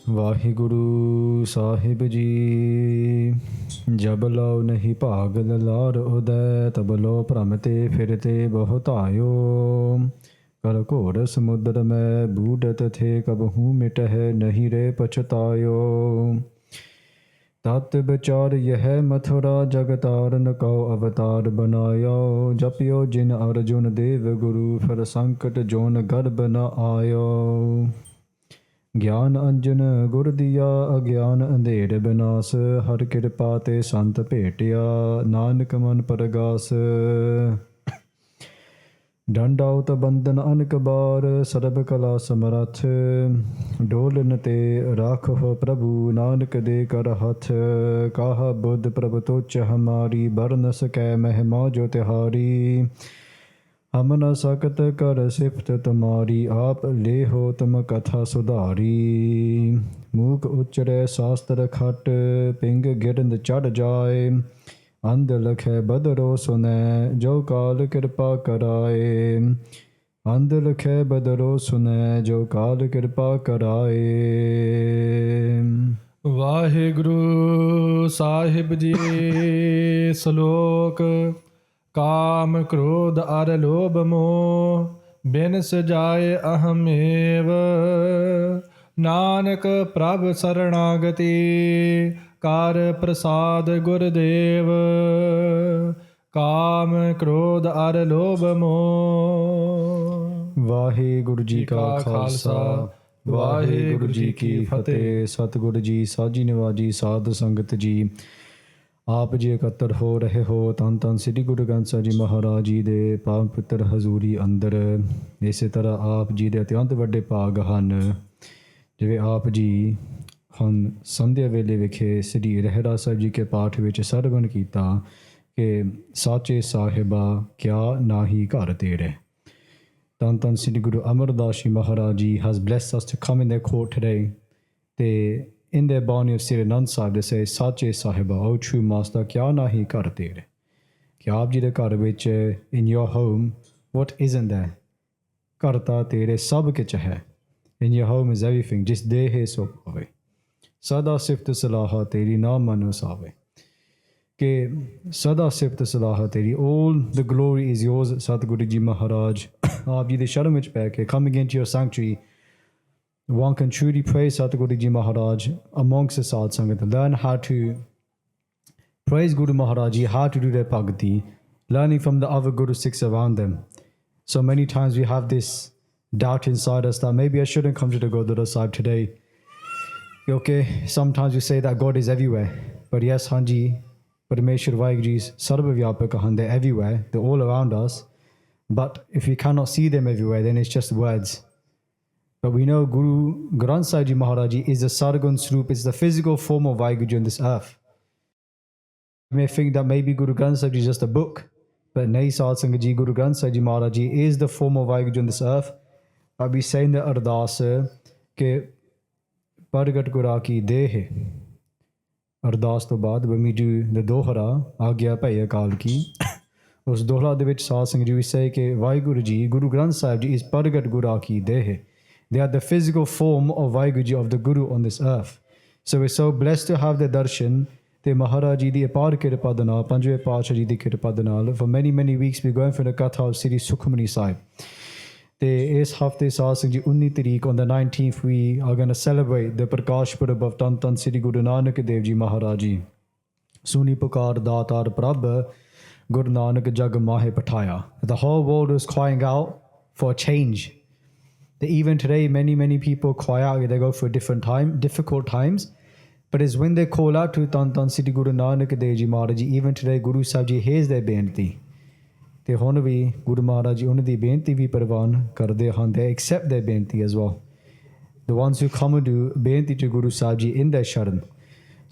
ਵਾਹਿਗੁਰੂ ਸਾਹਿਬ ਜੀ। ਜਬ ਲਉ ਨਹੀਂ ਭਾਗ ਲਾਰ ਉਦੈ, ਤਬ ਲੋ ਭ੍ਰਮ ਤੇ ਫਿਰਤੇ ਬਹੁਤਾਇਓ। ਕਰ ਘੋਰ ਸਮੁਦਰ ਮੈਂ ਬੂਢਤ ਥੇ, ਕਬਹੂ ਮਿਟਹਿ ਨਹੀਂ ਰੇ ਪਛਤਾਇਓ। ਤਤ ਵਿਚਾਰ ਯਹ ਮਥੁਰਾ ਜਗ ਤਾਰਨ ਕਉ ਅਵਤਾਰ ਬਨਾਇਓ। ਜਪਿਓ ਜਿਨ ਅਰਜੁਨ ਦੇਵ ਗੁਰੂ, ਫਿਰ ਸੰਕਟ ਜੋਨ ਗਰਭ ਨ ਆਇਓ। ਗਿਆਨ ਅੰਜਨ ਗੁਰ ਦੀਆ, ਅਗਿਆਨ ਅੰਧੇਰ ਬਿਨਾਸ਼। ਹਰ ਕਿਰਪਾ ਤੇ ਸੰਤ ਭੇਟਿਆ, ਨਾਨਕ ਮਨ ਪਰਗਾਸ। ਡੰਡਾਉਤ ਬੰਧਨ ਅਨਕ ਬਾਰ, ਸਰਬ ਕਲਾ ਸਮਰੱਥ। ਡੋਲਨ ਤੇ ਰਾਖੋ ਪ੍ਰਭੂ, ਨਾਨਕ ਦੇ ਕਰ ਹੱਥ। ਕਾਹਾ ਬੁੱਧ ਪ੍ਰਭ ਤੋਚ ਹਮਾਰੀ, ਬਰ ਨ ਸਕੈ ਮਹਿਮਾ ਜੋ ਤਿਹਾਰੀ। ਹਮ ਨ ਸਕਤ ਕਰ ਸਿਫਤ ਤੁਮਾਰੀ, ਆਪ ਲੇਹੋ ਤੁਮ ਕਥਾ ਸੁਧਾਰੀ। ਮੂਕ ਉਚਰੈ ਸਾਸਤਰ ਖਟ, ਪਿੰਗ ਗਿਰਦ ਚੜ੍ਹ ਜਾਏ। ਅੰਧ ਲਖੈ ਬਦਰੋ ਸੁਨੈ, ਜੋ ਕਾਲ ਕਿਰਪਾ ਕਰਾਏ। ਅੰਧ ਲਖੈ ਬਦਰੋ ਸੁਨੈ, ਜੋ ਕਾਲ ਕਿਰਪਾ ਕਰਾਏ। ਵਾਹਿਗੁਰੂ ਸਾਹਿਬ ਜੀ। ਸ਼ਲੋਕ। ਕਾਮ ਕ੍ਰੋਧ ਅਰ ਲੋਭ ਮੋਹ, ਬਿਨ ਸਜਾਏ ਅਹਮੇਵ। ਨਾਨਕ ਪ੍ਰਭ ਸਰਣਾਗਤੀ, ਕਰ ਪ੍ਰਸਾਦ ਗੁਰਦੇਵ। ਕਾਮ ਕ੍ਰੋਧ ਅਰ ਲੋਭ ਮੋਹ। ਵਾਹਿਗੁਰੂ ਜੀ ਕਾ ਖਾਲਸਾ, ਵਾਹਿਗੁਰੂ ਜੀ ਕੀ ਫਤਿਹ। ਸਤਿਗੁਰੂ ਜੀ ਸਾਜੀ ਨਿਵਾਜੀ ਸਾਧ ਸੰਗਤ ਜੀ, ਆਪ ਜੀ ਇਕੱਤਰ ਹੋ ਰਹੇ ਹੋ ਧੰਨ ਧੰਨ ਸ੍ਰੀ ਗੁਰੂ ਗ੍ਰੰਥ ਸਾਹਿਬ ਜੀ ਮਹਾਰਾਜ ਜੀ ਦੇ ਪਾਵਨ ਪਵਿੱਤਰ ਹਜ਼ੂਰੀ ਅੰਦਰ। ਇਸੇ ਤਰ੍ਹਾਂ ਆਪ ਜੀ ਦੇ ਅਤਿਅੰਤ ਵੱਡੇ ਭਾਗ ਹਨ, ਜਿਵੇਂ ਆਪ ਜੀ ਹੁਣ ਸੰਧਿਆ ਵੇਲੇ ਵਿਖੇ ਸ੍ਰੀ ਰਹਿਰਾ ਸਾਹਿਬ ਜੀ ਕੇ ਪਾਠ ਵਿੱਚ ਸਰਵਣ ਕੀਤਾ ਕਿ ਸਾਚੇ ਸਾਹਿਬਾ ਕਿਆ ਨਾਹੀ ਘਰ ਤੇਰੇ। ਧੰਨ ਧੰਨ ਸ੍ਰੀ Guru Amardas ji Maharaj ji has blessed us to come in their court today। ਤੇ in their Bani of Sri Anand Sahib they say, ਸਾਚੇ ਸਾਹਿਬਾ, O true master, ਕਿਆ ਨਾਹੀ ਘਰ ਤੇਰੇ। ਕਿ ਆਪ ਜੀ ਦੇ ਘਰ ਵਿੱਚ in your home what isn't there? ਘਰ ਤਾਂ ਤੇਰੇ ਸਭ ਕੁਝ ਹੈ। In your home is everything, ਜਿਸ ਦੇ ਹੈ ਸੋ ਪਾਵੇ। ਸਦਾ ਸਿਫਤ ਸਲਾਹ ਤੇਰੀ ਨਾ ਮਨ ਵਸਾਵੇ। ਕਿ ਸਦਾ ਸਿਫਤ ਸਲਾਹ ਤੇਰੀ, all the glory is yours Satguru ji ਮਹਾਰਾਜ। ਆਪ ਜੀ ਦੇ ਸ਼ਰਨ ਵਿੱਚ ਪੈ ਕੇ coming into your sanctuary, one can truly praise Satguru Ji Maharaj amongst the Sadh Sangat, learn how to praise Guru Maharaj Ji, how to do their bhakti, learning from the other Guru Sikhs around them. So many times we have this doubt inside us that maybe I shouldn't come to the Gurdwara Sahib today. Okay, sometimes we say that God is everywhere, but yes, Hanji, Parameshwar Vaheguru Ji's Sarva Vyapaka Han, they're everywhere, they're all around us. But if we cannot see them everywhere, then it's just words. But we know Guru Granth Sahib Ji Maharaj Ji is the Sargun Swarup, it's the physical form of Vaheguru Ji on this earth. You may think that maybe Guru Granth Sahib Ji is just a book, but Nahi Sadh Sangat Ji, Guru Granth Sahib Ji Maharaj Ji is the form of Vaheguru Ji on this earth. But we say in the Ardas ke Pargat Gura ki Deh. Ardas to baad when we do the Dohra, Agya Paya Kal ki, ਉਸ ਦੋਹਰਾ ਦੇ ਵਿੱਚ ਸਾਧ ਸੰਗਤ ਜੀ ਵੀ say ਕਿ Waheguru ji, Guru Granth Sahib Ji is Pargat Gura ki Deh. They are the physical form of Vaheguru Ji, of the Guru on this earth. So we're so blessed to have the darshan. ਤੇ ਮਹਾਰਾਜ ਜੀ ਦੀ ਅਪਾਰ ਕਿਰਪਾ ਦੇ ਨਾਲ, ਪੰਜਵੇਂ ਪਾਤਸ਼ਾਹ ਜੀ ਦੀ ਕਿਰਪਾ ਦੇ ਨਾਲ, for many weeks we're going for the Katha of Sri Sukhmani Sahib. ਤੇ ਇਸ ਹਫ਼ਤੇ ਸਾਧ ਸੰਗਤ ਜੀ 19 ਤਰੀਕ on the 19th we are going to celebrate the Prakash Purab of ਧੰਨ ਧੰਨ ਸ੍ਰੀ ਗੁਰੂ ਨਾਨਕ ਦੇਵ ਜੀ ਮਹਾਰਾਜ ਜੀ। ਸੁਣੀ ਪੁਕਾਰ ਦਾਤਾਰ ਪ੍ਰਭ, Guru Nanak jag mahe pathaya. The whole world was crying out for change. That even today, many people cry out. They go for difficult times. But it's when they call out to Tan Tan Sri Guru Nanak Dev Ji Maharaj Ji, even today, Guru Sahib Ji hears their beinti. They ਹੁਣ ਵੀ Guru Maharaj Ji ਉਹਨਾਂ ਦੀ ਬੇਨਤੀ ਵੀ ਪ੍ਰਵਾਨ ਕਰਦੇ ਹਨ. They accept their beinti as well. The ones who come and do beinti to Guru Sahib Ji in their sharan.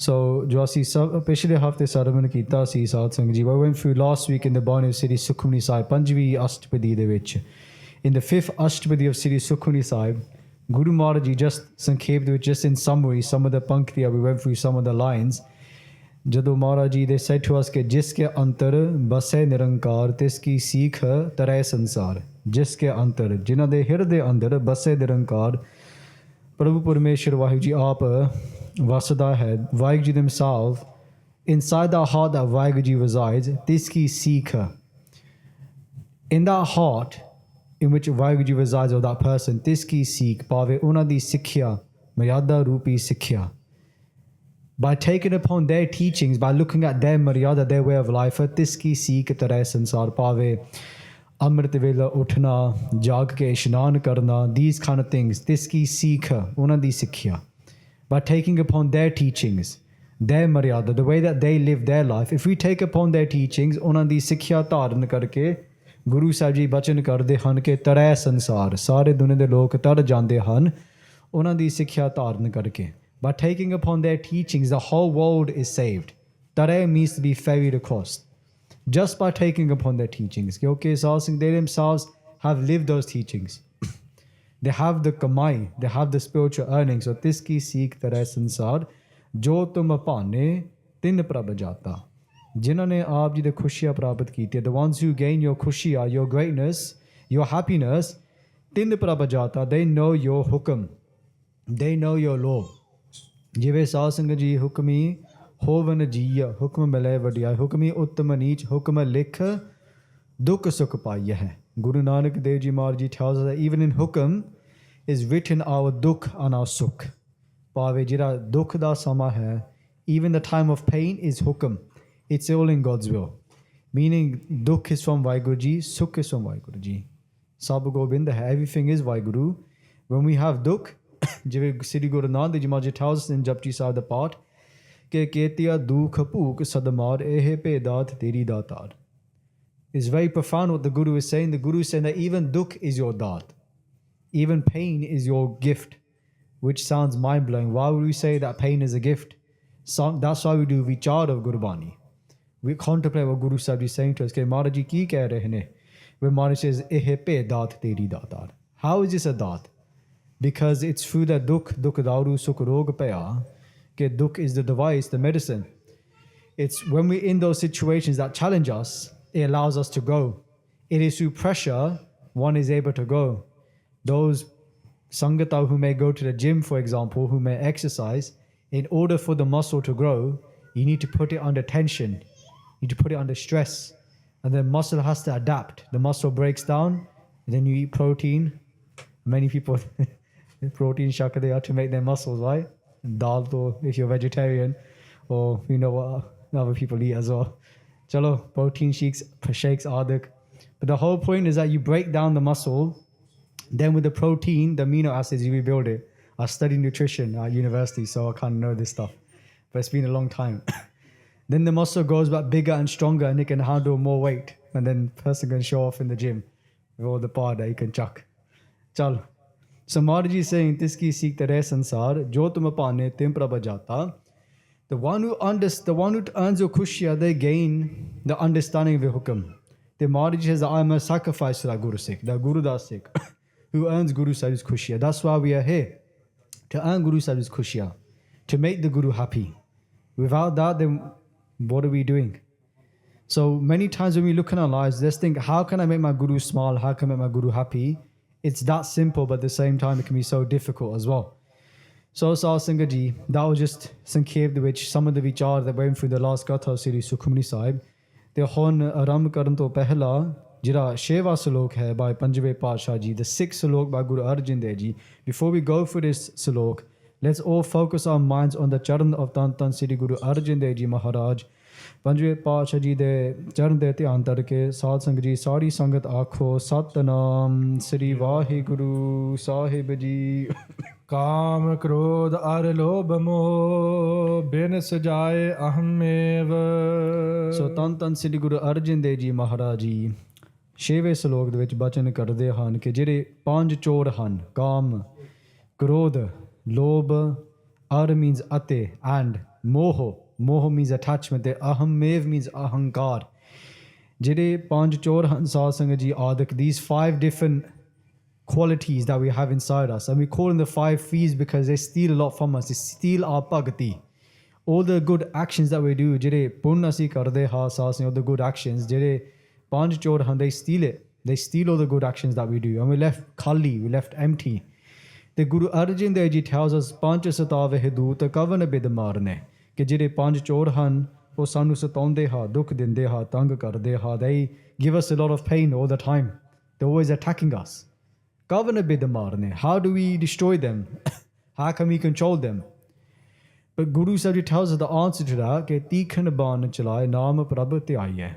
So, ਜੋ ਅਸੀਂ ਪਿਛਲੇ ਹਫ਼ਤੇ ਸਰਵਣ ਕੀਤਾ ਸੀ ਸਾਧ ਸੰਗਤ ਜੀ, we went through last week in the Bani of Sri Sukhmani Sahib, ਪੰਜਵੀਂ ਅਸ਼ਟਪਦੀ ਦੇ ਵਿੱਚ। In the 5th Ashtapadi of Sri Sukhmani Sahib, Guru Maharaj Ji just ਸੰਖੇਪ ਦੇ ਵਿੱਚ, just in summary, some of the panktiya, we went through some of the lines. ਜਦੋਂ ਮਹਾਰਾਜ ਜੀ ਦੇ said to us ਕਿ ਜਿਸ ਕੇ ਅੰਤਰ ਬਸੈ ਨਿਰੰਕਾਰ, ਤਿਸ ਕੀ ਸੀਖ ਤਰੈ ਸੰਸਾਰ। ਜਿਸ ਕੇ ਅੰਤਰ, ਜਿਨ੍ਹਾਂ ਦੇ ਹਿਰਦੇ ਅੰਦਰ ਬਸੇ ਨਿਰੰਕਾਰ, ਪ੍ਰਭੂ ਪਰਮੇਸ਼ਰ ਵਾਹਿਗੁਰੂ ਜੀ ਆਪ ਵਸਦਾ ਹੈ Waheguru ji themselves inside the heart that Waheguru ji resides this Ki seek in that heart in which Waheguru ji resides of that person this Ki seek ਭਾਵੇਂ ਉਹਨਾਂ ਦੀ ਸਿੱਖਿਆ ਮਰਿਆਦਾ ਰੂਪੀ ਸਿੱਖਿਆ by taking upon their teachings by looking at their ਮਰਿਆਦਾ their way of life this Ki seek ਤਰ੍ਹਾਂ ਸੰਸਾਰ ਭਾਵੇਂ ਅੰਮ੍ਰਿਤ ਵੇਲਾ ਉੱਠਣਾ ਜਾਗ ਕੇ ਇਸ਼ਨਾਨ ਕਰਨਾ these kind of things this Ki seek ਉਹਨਾਂ ਦੀ ਸਿੱਖਿਆ by taking upon their teachings their ਮਰਿਆਦਾ the way that they live their life if we take upon their teachings ਉਹਨਾਂ ਦੀ ਸਿੱਖਿਆ ਧਾਰਨ ਕਰਕੇ ਗੁਰੂ ਸਾਹਿਬ ਜੀ ਬਚਨ ਕਰਦੇ ਹਨ ਕਿ ਤਰੈ ਸੰਸਾਰ ਸਾਰੇ ਦੁਨੀਆ ਦੇ ਲੋਕ ਤਰ ਜਾਂਦੇ ਹਨ ਉਹਨਾਂ ਦੀ ਸਿੱਖਿਆ ਧਾਰਨ ਕਰਕੇ by taking upon their teachings the whole world is saved ਤਰੈ means to be ferried across just by taking upon their teachings kyunki they themselves have lived those teachings they have the kamai they have the spiritual earnings so tis ki seek tarah sansar jo tum apane tin prabh jata ਜਿਨ੍ਹਾਂ ਨੇ ਆਪ ਜੀ ਦੇ ਖੁਸ਼ੀਆਂ ਪ੍ਰਾਪਤ ਕੀਤੀਆਂ the ones who gain your ਖੁਸ਼ੀਆਂ your greatness your happiness ਤਿੰਨ ਪ੍ਰਭ ਜਾਤਾ they know your ਹੁਕਮ they know your law ਜਿਵੇਂ ਸਾਧ ਸੰਗਤ ਜੀ ਹੁਕਮੀ ਹੋਵਨ ਜੀਆ ਹੁਕਮ ਮਿਲੇ ਵਡਿਆਈ ਹੁਕਮੀ ਉੱਤਮ ਨੀਚ ਹੁਕਮ ਲਿਖ ਦੁੱਖ ਸੁਖ ਪਾਈਆ ਹੈ Guru Nanak Dev ji Maharaj ji tells us that even in ਹੁਕਮ is written our ਦੁੱਖ and our ਸੁਖ ਭਾਵੇਂ ਜਿਹੜਾ ਦੁੱਖ ਦਾ ਸਮਾਂ ਹੈ even the time of pain is ਹੁਕਮ it's all in God's will meaning dukh is from Vaheguru ji sukh is from Vaheguru ji sab gobind hai everything is Vaheguru when we have dukh ਜਿਵੇਂ ਸ੍ਰੀ ਗੁਰੂ ਨਾਨਕ ਦੇਵ ਜੀ ਮਹਾਰਾਜ tells us in Japji Sahib ਦਾ ਪਾਠ ਕਿ ਕੇਤਿਆ ਦੁਖ ਭੂਖ ਸਦਮਾਰ ਇਹ ਭੇਦਾਤ ਤੇਰੀ ਦਾਤਾਰ is very profound what the Guru is saying the Guru is saying that even dukh is your daat even pain is your gift which sounds mind-blowing why would we say that pain is a gift that's why we do vichar of Gurbani we contemplate what Guru Sahib is saying to us कि महाराज जी की कह रहे हैं when Maharaj says eh pe daat teri daatar how is this a daat because it's through the dukh daru sukh rog paya कि dukh is the device the medicine it's when we're in those situations that challenge us it allows us to go it is through pressure one is able to go those sangata who may go to the gym for example who may exercise in order for the muscle to grow you need to put it under tension you need to put it under stress and the muscle has to adapt the muscle breaks down and then you eat protein many people protein shaka they are to make their muscles right and dal to if you're vegetarian or you know what other people eat as well chalo protein shakes adak but the whole point is that you break down the muscle then with the protein the amino acids you rebuild it I studied nutrition at university so I kind of know this stuff but it's been a long time then the muscle grows back bigger and stronger and it can handle more weight and then person can show off in the gym with all the power that he can chuck chal so Maharaj ji is saying this ki seek tere sansar jo tum apane tim prabh jata the one who earns your khushiya they gain the understanding of the hukam the Maharaj ji says I am a sacrifice to that Guru Sikh that Guru Das Sikh who earns Guru Sahib's khushiya that's why we are here to earn Guru Sahib's khushiya to make the Guru happy without that then what are we doing so many times when we look in our lives let's think how can I make my Guru smile how can I make my Guru happy it's that simple but at the same time it can be so difficult as well so Sangat ji that was just sankhep de vich some of the vichar that went through the last gatha Sri Sukhmani Sahib te hon aram karan to pehla jira sheva slok hai by Panjve Pasha ji the 6th slok by Guru Arjan Dev ji before we go for this slok let's all focus our minds on the charan of Tan Sri Guru Arjan Dev Ji Maharaj Panjve Pasha ji de charan de dhyan tarke saad sangat ji sari sangat aakho satnam Sri Vaheguru Sahib ji काम क्रोध अर लोभ मोह बिन सजाए अहमेव so Tan Sri Guru Arjan Dev Ji Maharaj ji 6ਵੇਂ ਸ਼ਲੋਕ ਦੇ ਵਿੱਚ ਬਚਨ ਕਰਦੇ ਹਨ ਕਿ ਜਿਹੜੇ 5 ਚੋਰ ਹਨ ਕਾਮ ਕ੍ਰੋਧ ਲੋਭ ar means ate and moho means attachment ਤੇ aham means ahankar ਜਿਹੜੇ 5 ਚੋਰ ਹਨ ਸਾਧ ਸੰਗਤ ਜੀ ਆਦਿਕ these 5 different qualities that we have inside us and we call them the 5 fees because they steal a lot from us they steal our bhakti all the good actions that we do ਜਿਹੜੇ ਪੁੰਨ ਅਸੀਂ ਕਰਦੇ ਹਾਂ ਸਾਧ ਸੰਗਤ all the good actions ਜਿਹੜੇ 5 ਚੋਰ ਹਨ they steal it they steal all the good actions that we do and we're left khali we're left empty ਤੇ ਗੁਰੂ ਅਰਜਨ ਦੇਵ ਜੀ tells us ਪੰਜ ਸਤਾਵੇ ਦੂਤ ਕਵਨ ਬਿਦ ਮਾਰਨੇ ਕਿ ਜਿਹੜੇ ਪੰਜ ਚੋਰ ਹਨ ਉਹ ਸਾਨੂੰ ਸਤਾਉਂਦੇ ਹਾਂ, ਦੁੱਖ ਦਿੰਦੇ ਹਾਂ, ਤੰਗ ਕਰਦੇ ਹਾਂ. They give us a lot of pain all the time. They're always attacking us. Kavana bid marne. How do we destroy them? How can we control them? But Guru Sahib Ji tells us the answer to that कि तीखन बाण चलाए नाम प्रभ त्याये.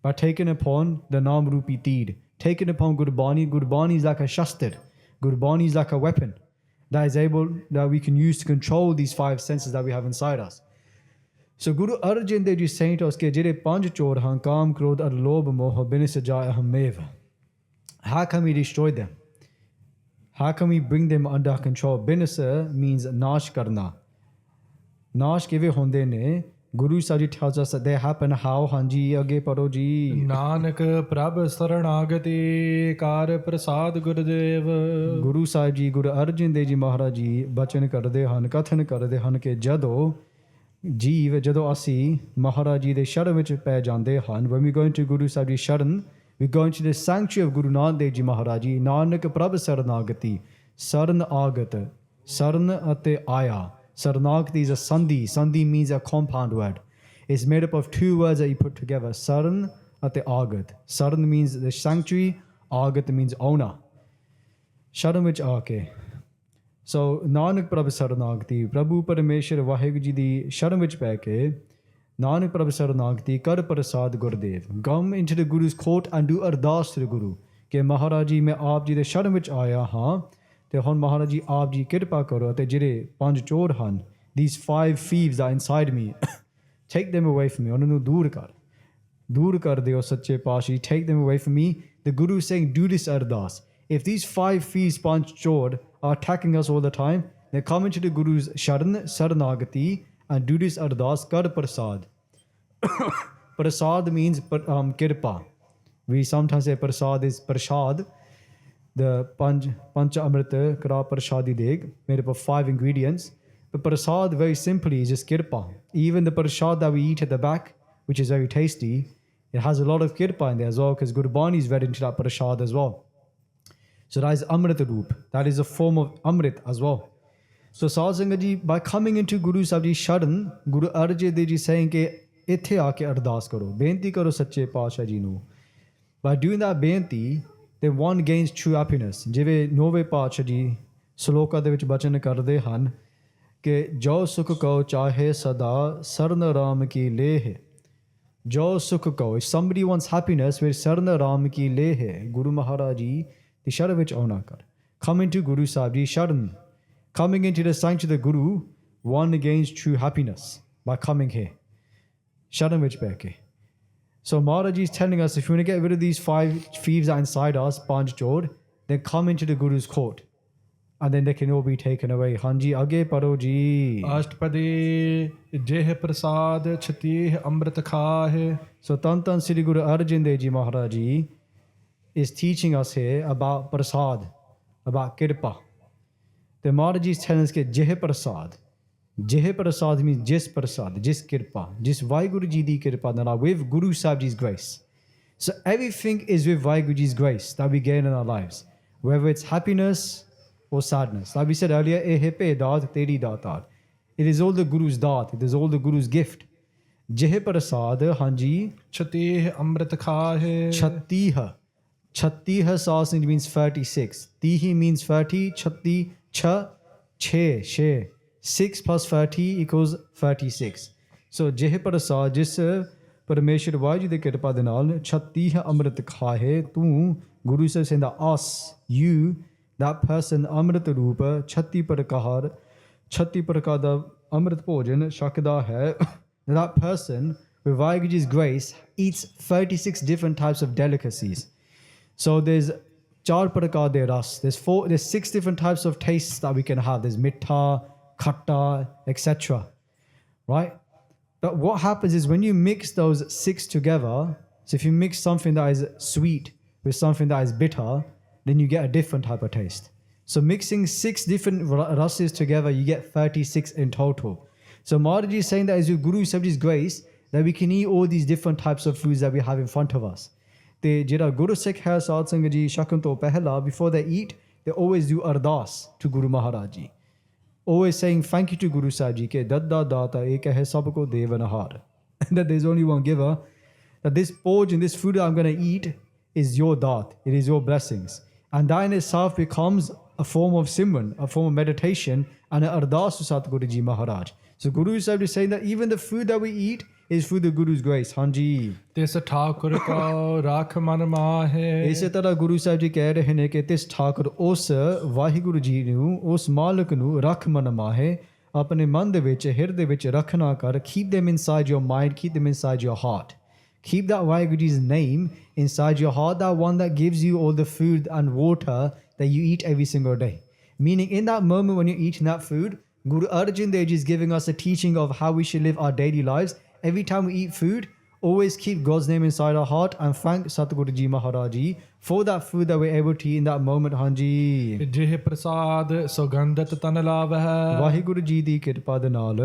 By taking upon the Naam Rupi deed, taking upon Gurbani. Gurbani is like a shastar. Gurbani is like a weapon that we can use to control these five senses that we have inside us. So Guru Arjan Dev Ji is saying to us कि ਜਿਹੜੇ ਪੰਜ ਚੋਰ ਹਨ ਕਾਮ ਕ੍ਰੋਧ ਅਰ ਲੋਭ ਮੋਹ ਬਿਨ ਸਜਾਏ ਹਮੇਵ. How can we destroy them? How can we bring them under control? Binasa means nash karna. Nash ਕਿਵੇਂ ਹੁੰਦੇ ਨੇ? Guru Sahib Ji tells us that they happen how? ਹਾਂਜੀ ਅੱਗੇ ਪੜੋ ਜੀ. ਨਾਨਕ ਪ੍ਰਭ ਸਰਣਾਗਤੀ ਕਾਰ ਪ੍ਰਸਾਦ ਗੁਰਦੇਵ. ਗੁਰੂ ਸਾਹਿਬ ਜੀ ਗੁਰੂ ਅਰਜਨ ਦੇਵ ਜੀ ਮਹਾਰਾਜ ਜੀ ਬਚਨ ਕਰਦੇ ਹਨ, ਕਥਨ ਕਰਦੇ ਹਨ ਕਿ ਜਦੋਂ ਅਸੀਂ ਮਹਾਰਾਜ ਜੀ ਦੇ ਸ਼ਰਨ ਵਿੱਚ ਪੈ ਜਾਂਦੇ ਹਨ, when we go into Guru Sahib Ji Sharan, we go into the sanctuary of Guru Nanak Dev Ji Maharaj Ji. Nanak ਪ੍ਰਭ ਸਰਨਾਗਤੀ, ਸਰਨ ਆਗਤ, ਸਰਨ ਅਤੇ ਆਇਆ. Saranagati is a sandhi. Sandhi means a compound word. It's made up of two words that you put together. Saran ate agat. Saran means the sanctuary. Agat means owner. Sharan vich aake. So Nanak Prabhu Saranagati. Prabhu Parameshwar Vaheguru Ji di sharan vich pੈ K Nanak Prabhu Saranagati Kar Prasad Gurdev. Come into the Guru's court and do ardas to the Guru. ਕਿ ਮਹਾਰਾਜ ਜੀ ਮੈਂ ਆਪ ਜੀ ਦੇ ਸ਼ਰਨ ਵਿੱਚ ਆਇਆ ਹਾਂ ਤੇ ਹੁਣ ਮਹਾਰਾਜ ਜੀ ਆਪ ਜੀ ਕਿਰਪਾ ਕਰੋ ਅਤੇ ਜਿਹੜੇ ਪੰਜ ਚੋਰ ਹਨ, these 5 thieves are inside me, take them away from me. ਉਹਨਾਂ ਨੂੰ ਦੂਰ ਕਰ ਦਿਓ ਸੱਚੇ ਪਾਤਸ਼ਾਹ, take them away from me. The Guru is saying do this ardas. If these 5 thieves, ਪੰਜ ਚੋਰ are attacking us all the time, then come into the Guru's saranagati and do this ardas kar prasad. Prasad means kirpa. We sometimes say prasad is prashad. The Pancha Amrita Kara Prashadi Deg, made up of 5 ingredients. But prasad, very simply, is just kirpa. Even the prasad that we eat at the back, which is very tasty, it has a lot of kirpa in there as well, because Gurbani is read into that prasad as well. So that is Amrit Roop. That is a form of Amrit as well. So Sahib Sangat Ji, by coming into Guru Sahib Ji Sharan, Guru Arjan Dev Ji saying ke ਇੱਥੇ ਆ ਕੇ ਅਰਦਾਸ ਕਰੋ, ਬੇਨਤੀ ਕਰੋ ਸੱਚੇ ਪਾਤਸ਼ਾਹ ਜੀ ਨੂੰ. By doing that ਬੇਨਤੀ, then one gains true happiness. ਜਿਵੇਂ ਨੌਵੇਂ ਪਾਤਸ਼ਾਹ ਜੀ ਸ਼ਲੋਕਾਂ ਦੇ ਵਿੱਚ ਬਚਨ ਕਰਦੇ ਹਨ ਕਿ ਜੋ ਸੁਖ ਕਉ ਚਾਹੇ ਸਦਾ ਸਰਨ ਰਾਮ ਕੀ ਲੇਹ. ਜੋ ਸੁਖ Q, if somebody wants happiness, ਫਿਰ ਸਰਨ ਰਾਮ ਕੀ ਲੇਹ, ਗੁਰੂ ਮਹਾਰਾਜ ਜੀ ਦੀ ਸ਼ਰਨ ਵਿੱਚ ਆਉਣਾ ਕਰ. Come into Guru Sahib Ji Sharan. Coming into the sanctuary of the Guru, one gains true happiness by coming here. Sharan vich pੈ K. So Maharaj Ji is telling us, if you want to get rid of these 5 thieves that are inside us, Panch Chor, then come into the Guru's court. And then they can all be taken away. Hanji, age paro ji. Ashtapadi jeh prasad chatih amrit khahe. So Tan Sri Guru Arjan Dev Ji Maharaj Ji is teaching us here about prasad, about kirpa. The Maharaj Ji is telling us that jeh prasad. Jeh prasad means jis prasad, jis kirpa, jis Vaheguru Ji di kirpa nala, with Guru Sahib Ji's grace. So everything is with Vaheguru Ji's grace that we gain in our lives, whether it's happiness or sadness. Like we said earlier, eh pe daat teri daatar. It is all the Guru's daat, it is all the Guru's gift. Jeh prasad, hanji. Chatih amrit khahe. Chattiha. Chattiha Sanskrit means 36. Tihi means 30. Chatti, cha, che, she. 6 plus 30 equals 36. So jeh prasad, jis Parameshwar Vaheguru de kirpa de naal 36 amrit khahe. Tu Guru says saying that us, you, that person amrit roopa 36 prakar, 36 prakar da amrit bhojan shakda hai. That person with Vaheguru Ji's grace eats 36 different types of delicacies. So there's 4 prakar de ras. There's 6 different types of tastes that we can have. There's mittha, khatta, etc. Right? But what happens is when you mix those 6 together, so if you mix something that is sweet with something that is bitter, then you get a different type of taste. So mixing 6 different rases together, you get 36 in total. So Maharaj is saying that is with Guru Sahib Ji's grace that we can eat all these different types of foods that we have in front of us. ਤੇ ਜਿਹੜਾ ਗੁਰੂ ਸਿੱਖ ਹੈ ਸਾਧ ਸੰਗਤ ਜੀ ਛਕਣ ਤੋਂ ਪਹਿਲਾਂ, before they eat, they always do ardas to Guru Maharaj Ji. Always saying thank you to Guru Sahib Ji ke dadda data ek hai sabko devanahar. That there's only one giver. That this porridge and this food that I'm going to eat is your dat. It is your blessings. And that in itself becomes a form of simran, a form of meditation, and an ardas to Satguru Ji Maharaj. So Guru Sahib is saying that even the food that we eat is through the Guru's grace. Hanji. ਤਿਸ ਠਾਕੁਰ ਕੋ ਰਾਖ ਮਨ ਮਾਹੇ ਇਸੇ ਤਰ੍ਹਾਂ ਗੁਰੂ ਸਾਹਿਬ ਜੀ ਕਹਿ ਰਹੇ ਨੇ ਕਿ ਤਿਸ ਠਾਕੁਰ ਉਸ ਵਾਹਿਗੁਰੂ ਜੀ ਨੂੰ, ਉਸ ਮਾਲਕ ਨੂੰ ਰੱਖ ਮਨ ਮਾਹੇ, ਆਪਣੇ ਮਨ ਦੇ ਵਿੱਚ, ਹਿਰਦੇ ਵਿੱਚ ਰੱਖਣਾ ਕਰ. Keep them inside your mind, keep them inside your heart. Keep that Vaheguru Ji's name inside your heart, that one that gives you all the food and water that you eat every single day. Meaning in that moment when you're eating that food, Guru Arjan Dev Ji is giving us a teaching of how we should live our daily lives. Every time we eat food, always keep God's name inside our heart and thank Satguru Ji Maharaj Ji for that food that we're able to eat in that moment. Hanji. ਜਿਹ ਪ੍ਰਸਾਦ ਸੁਗੰਧਤ ਤਨ ਲਾਵਹਿ ਵਾਹਿਗੁਰੂ ਜੀ ਦੀ ਕਿਰਪਾ ਦੇ ਨਾਲ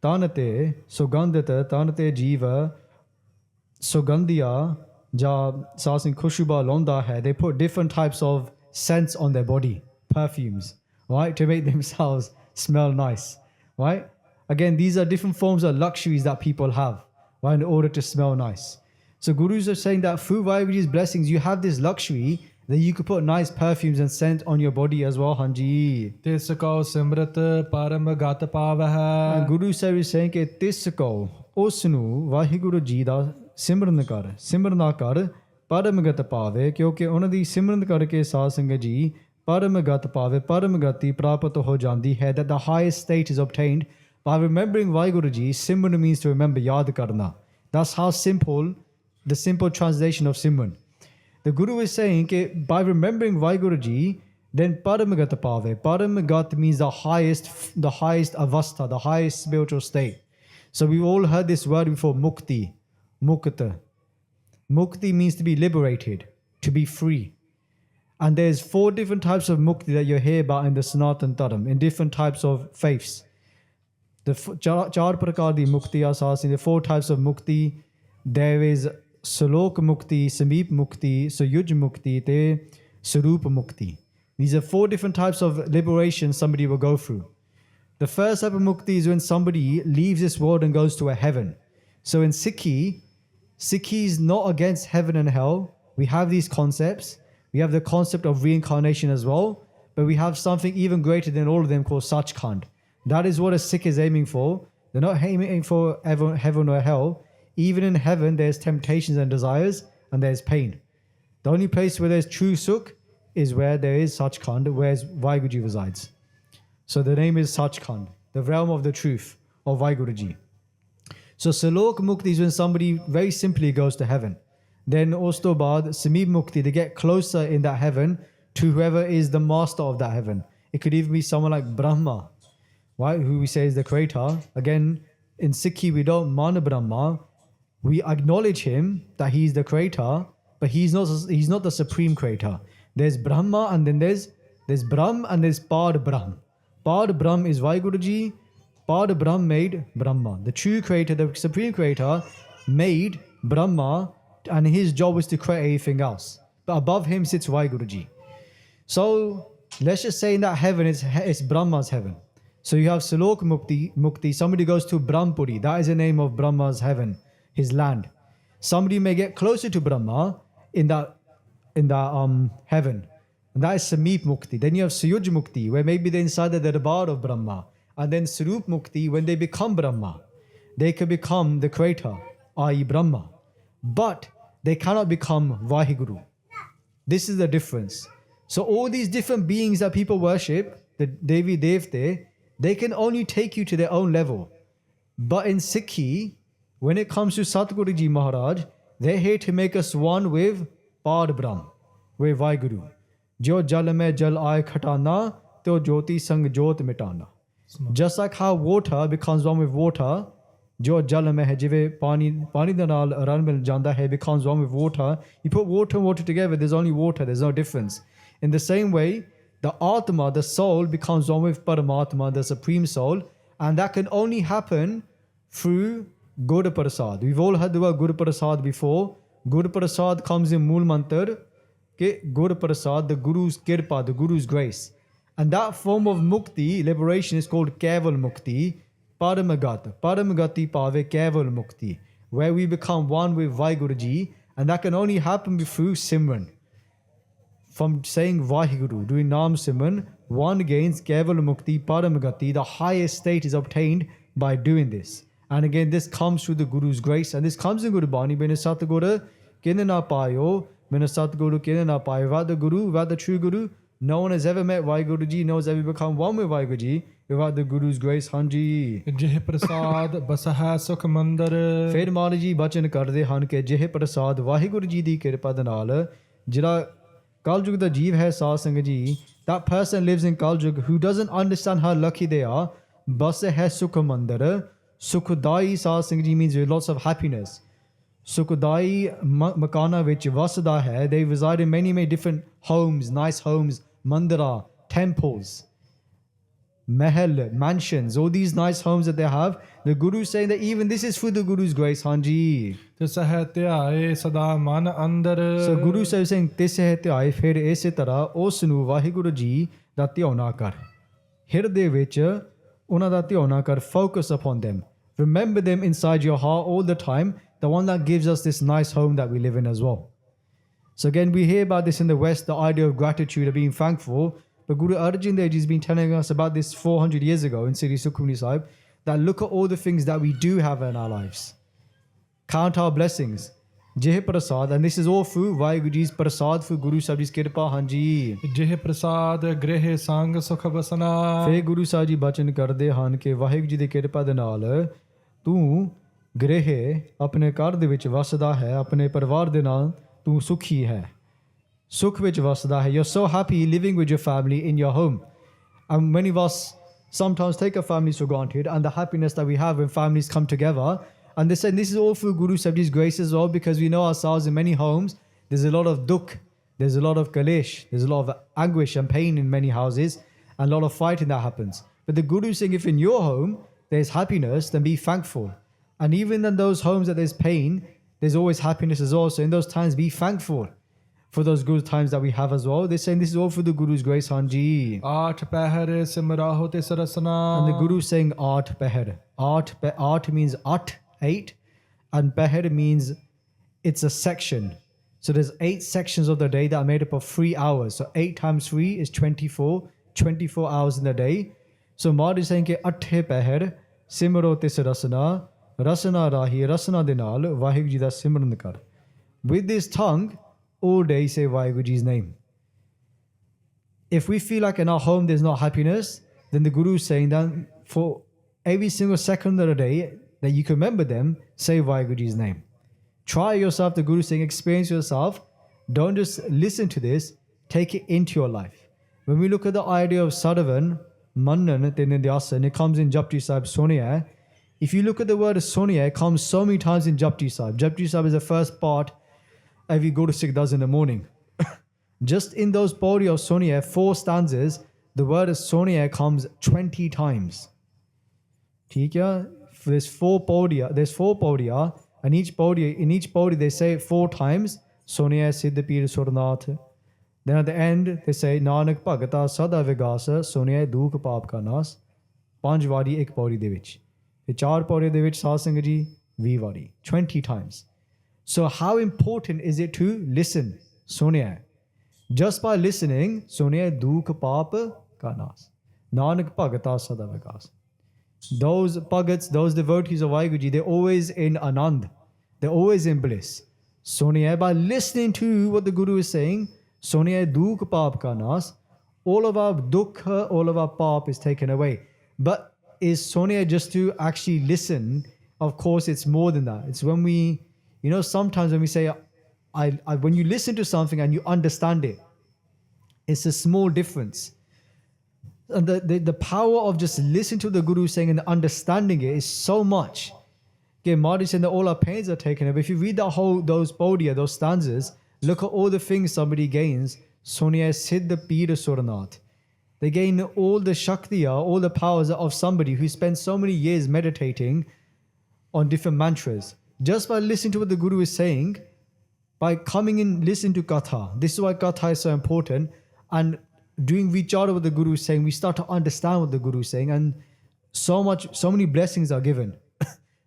ਤਨ ਤੇ ਸੁਗੰਧਿਤ, ਤਨ ਤੇ ਜੀਵ ਸੁਗੰਧੀਆ ਜਾਂ ਸਾਸਿੰ ਖੁਸ਼ਬੂ ਲਾਉਂਦਾ ਹੈ. They put different types of scents on their body, perfumes, right, to make themselves smell nice, right? Again, these are different forms of luxuries that people have, right, in order to smell nice. So gurus are saying that through Vaheguru's blessings, you have this luxury that you could put nice perfumes and scent on your body as well. Hanji. ਤਿਸ ਕੋ ਸਿਮਰਤ ਪਰਮ ਗਤ ਪਾਵਹਿ And Guru Sahib is saying ਕਿ ਤਿਸ ਕੋ ਉਸ ਨੂੰ ਵਾਹਿਗੁਰੂ ਜੀ ਦਾ ਸਿਮਰਨ ਕਰ, ਸਿਮਰਨਾ ਕਰ, ਪਰਮਗਤ ਪਾਵੇ, ਕਿਉਂਕਿ ਉਹਨਾਂ ਦੀ ਸਿਮਰਨ ਕਰਕੇ ਸਾਧ ਸੰਗਤ ਜੀ ਪਰਮਗਤ ਪਾਵੇ, ਪਰਮਗਤੀ ਪ੍ਰਾਪਤ ਹੋ ਜਾਂਦੀ ਹੈ. That the highest state is obtained by remembering Vaheguru Ji. Simran means to remember, yaad karna. That's how simple, the simple translation of Simran. The Guru is saying that by remembering Vaheguru Ji, then Paramagat Pave. Paramagat means the highest avastha, the highest spiritual state. So we've all heard this word before, mukti, mukta. Mukti means to be liberated, to be free. And there's 4 different types of mukti that you hear about in the Sanatan Dharam, in different types of faiths. The char prakar di mukti asas, in the 4 types of mukti, there is Salok mukti, Sameep mukti, Suyuj mukti, te Sarup mukti. These are 4 different types of liberation somebody will go through. The first type of mukti is when somebody leaves this world and goes to a heaven. So in Sikhi is not against heaven and hell. We have these concepts. We have the concept of reincarnation as well, but we have something even greater than all of them called Sachkhand. That is what a Sikh is aiming for. They're not aiming for heaven or hell. Even in heaven, there's temptations and desires, and there's pain. The only place where there's true Sukh is where there is Sachkhand, where Vaheguru Ji resides. So the name is Sachkhand, the realm of the truth of Vaheguru Ji. So Salok Mukti is when somebody very simply goes to heaven. Then Ostobad, Sameep Mukti, they get closer in that heaven to whoever is the master of that heaven. It could even be someone like Brahma, right, who we say is the creator. Again, in Sikhi, we don't man Brahma. We acknowledge him that he's the creator, but he's not the supreme creator. There's Brahma and then there's Brahm and there's Pad Brahm. Pad Brahm is Vaheguru Ji. Pad Brahm made Brahma. The true creator, the supreme creator, made Brahma, and his job was to create everything else. But above him sits Vaheguru Ji. So let's just say in that heaven, it's Brahma's heaven. So you have Salok Mukti. Somebody goes to Brahmpuri. That is the name of Brahma's heaven, his land. Somebody may get closer to Brahma in that heaven. And that is Sameep Mukti. Then you have Suyuj Mukti, where maybe they're inside the darbar of Brahma. And then Sarup Mukti, when they become Brahma. They can become the creator, i.e. Brahma. But they cannot become Vaheguru. This is the difference. So all these different beings that people worship, the Devi Devte, they can only take you to their own level. But in Sikhi, when it comes to Satguru Ji Maharaj, they're here to make us one with Pad Brahm, with Vaheguru. Jo jal mein jal aaye khatana, to jyoti sang jyot mitana. Just like how water becomes one with water, jo jal mein hai, jive pani da naal ran mil janda hai, becomes one with water. You put water and water together, there's only water, there's no difference. In the same way, the Atma, the soul, becomes one with Paramatma, the supreme soul, and that can only happen through Guru Prasad. We've all heard the word Guru Prasad before. Guru Prasad comes in Mool Mantar. Gur Prasad, the Guru's Kirpa, the Guru's grace. And that form of mukti, liberation, is called Keval Mukti, Paramagata. Paramagati Pave Keval Mukti, where we become one with Vaiguruji, and that can only happen through Simran. From saying Vaheguru, doing Nam Simran, one gains Keval Mukti, Paramagati. The highest state is obtained by doing this. And again, this comes through the Guru's grace, and this comes in Gurbani. Bene Satguru, Kine na payo, Bene Satguru, Kine na payo. Without the Guru, without the true Guru, no one has ever met Vaiguruji, no one has ever become one with Vaiguruji without the Guru's grace. Hanji. ਜਿਹ ਪ੍ਰਸਾਦ ਬਸਹਿ ਸੁਖ ਮੰਦਰ ਫਿਰ ਮਹਾਰਾਜ ਜੀ ਬਚਨ ਕਰਦੇ ਹਨ ਕਿ ਜਿਹੇ ਪ੍ਰਸਾਦ ਵਾਹਿਗੁਰੂ ਜੀ ਦੀ ਕਿਰਪਾ ਦੇ ਨਾਲ ਜਿਹੜਾ ਕਲਯੁਗ ਦਾ ਜੀਵ ਹੈ ਸਾਧ ਸੰਗਤ ਜੀ, that person lives in Kaljug who doesn't understand how lucky they are. ਬਸ ਹੈ ਸੁਖ ਮੰਦਰ. ਸੁਖਦਾਈ ਸਾਧ ਸੰਗਤ ਜੀ means with lots of happiness. ਸੁਖਦਾਈ ਮਕਾਨਾਂ ਵਿੱਚ ਵਸਦਾ ਹੈ. They reside in many different homes, nice homes, mandara, temples, mahal, mansions, all these nice homes that they have. The Guru is saying that even this is through the Guru's grace. Hanji. ਤੇ ਸਹਿ ਧਿਆਏ ਸਦਾ ਮਨ ਅੰਦਰ So Guru Sahib saying, ਤਿਸ ਹੈ ਧਿਆਏ, ਫਿਰ ਇਸੇ ਤਰ੍ਹਾਂ ਉਸ ਨੂੰ ਵਾਹਿਗੁਰੂ ਜੀ ਦਾ ਧਿਆਉਣਾ ਕਰ. ਹਿਰਦੇ ਵਿੱਚ ਉਹਨਾਂ ਦਾ ਧਿਆਉਣਾ ਕਰ. Focus upon them. Remember them inside your heart all the time. The one that gives us this nice home that we live in as well. So again, we hear about this in the West, the idea of gratitude, of being thankful. But Guru Arjan Dev Ji has been telling us about this 400 years ago in Sri Sukhmani Sahib, that look at all the things that we do have in our lives. Count our blessings. Jeh Prasad, and this is all through Vaheguru Ji's Prasad, through Guru Sahib Ji's Kirpa. Hanji. ਜਿਹ ਪ੍ਰਸਾਦ ਗ੍ਰਹਿ ਸੰਗ ਸੁਖ ਬਸਨਾ ਫਿਰ ਗੁਰੂ ਸਾਹਿਬ ਜੀ ਬਚਨ ਕਰਦੇ ਹਨ ਕਿ ਵਾਹਿਗੁਰੂ ਜੀ ਦੀ ਕਿਰਪਾ ਦੇ ਨਾਲ ਤੂੰ ਗ੍ਰਹਿ ਆਪਣੇ ਘਰ ਦੇ ਵਿੱਚ ਵਸਦਾ ਹੈ, ਆਪਣੇ ਪਰਿਵਾਰ ਦੇ ਨਾਲ ਤੂੰ ਸੁਖੀ ਹੈ, ਸੁਖ ਵਿੱਚ ਵਸਦਾ ਹੈ. You're so happy living with your family in your home. And many of us sometimes take our families for granted, and the happiness that we have when families come together. And they say this is all through Guru Sahib Ji's grace as well, because we know ourselves in many homes there's a lot of dukh, there's a lot of kalesh, there's a lot of anguish and pain in many houses, and a lot of fighting that happens. But the Guru is saying, if in your home there's happiness, then be thankful. And even in those homes that there's pain, there's always happiness as well. So in those times, be thankful for those good times that we have as well. They're saying this is all for the Guru's grace. Hanji. ਆਠ ਪਹਿਰ ਸਿਮਰਾਹੋ ਤੇ ਸਰਸਨਾ And the Guru is saying Art Peher. Art means 8, and Peher means it's a section. So there's 8 sections of the day that are made up of 3 hours. So 8 times 3 is 24 hours in the day. So Maharaj is saying कि 8 ਪਹਿਰ ਸਿਮਰੋ ਤੇ ਸਰਸਨਾ ਰਸਨਾ ਰਾਹੀ ਰਸਨਾ ਦੇ ਨਾਲ ਵਾਹਿਗੁਰੂ ਜੀ ਦਾ ਸਿਮਰਨ ਕਰ. With this tongue, all day say Vaheguru Ji's name. If we feel like in our home there's no happiness, then the Guru is saying that for every single second of the day that you can remember them, say Vaheguru Ji's name. Try yourself, the Guru is saying, experience yourself. Don't just listen to this, take it into your life. When we look at the idea of Sadavan, Mannan, Tinidyasan, it comes in Japji Sahib Sonia. If you look at the word Sonia, it comes so many times in Japji Sahib. Japji Sahib is the first part every Guru Sikh does in the morning. Just in those Pauri of Sonia, 4 stanzas, the word Sonia comes 20 times. Theek hai? There's 4 Paudiya, and in each Paudi they say it 4 times, Sonia Siddha Pir Surnath. Then at the end they say, Nanak Bhagata Sada Vigasa, Sonia Dukh Paap Ka Nas. 5 wadi ek Paudi de vich. The 4 Paudi de vich Saad Sangat Ji 20 wadi, 20 times. So how important is it to listen? Sonia. Just by listening, Sonia Dukh Paap Ka Nas. Nanak Bhagata Sada Vigas. Those Bhagats, those devotees of Vaheguru Ji, they're always in Anand. They're always in bliss. Sonia, by listening to what the Guru is saying, Sonia Dukh Paap Ka Nas, all of our dukha, all of our paap is taken away. But is Sonia just to actually listen? Of course, it's more than that. It's when we, sometimes when we say, when you listen to something and you understand it, it's a small difference. And the power of just listening to the Guru saying and understanding it is so much. Okay, Maharaj saying that all our pains are taken away. If you read those Paudiya, those stanzas, look at all the things somebody gains. Sonia Siddha Pira Suranath. They gain all the Shaktiya, all the powers of somebody who spent so many years meditating on different mantras. Just by listening to what the Guru is saying, by coming in, listen to Katha. This is why Katha is so important. And doing vichara what the Guru is saying, we start to understand what the Guru is saying. And so many blessings are given.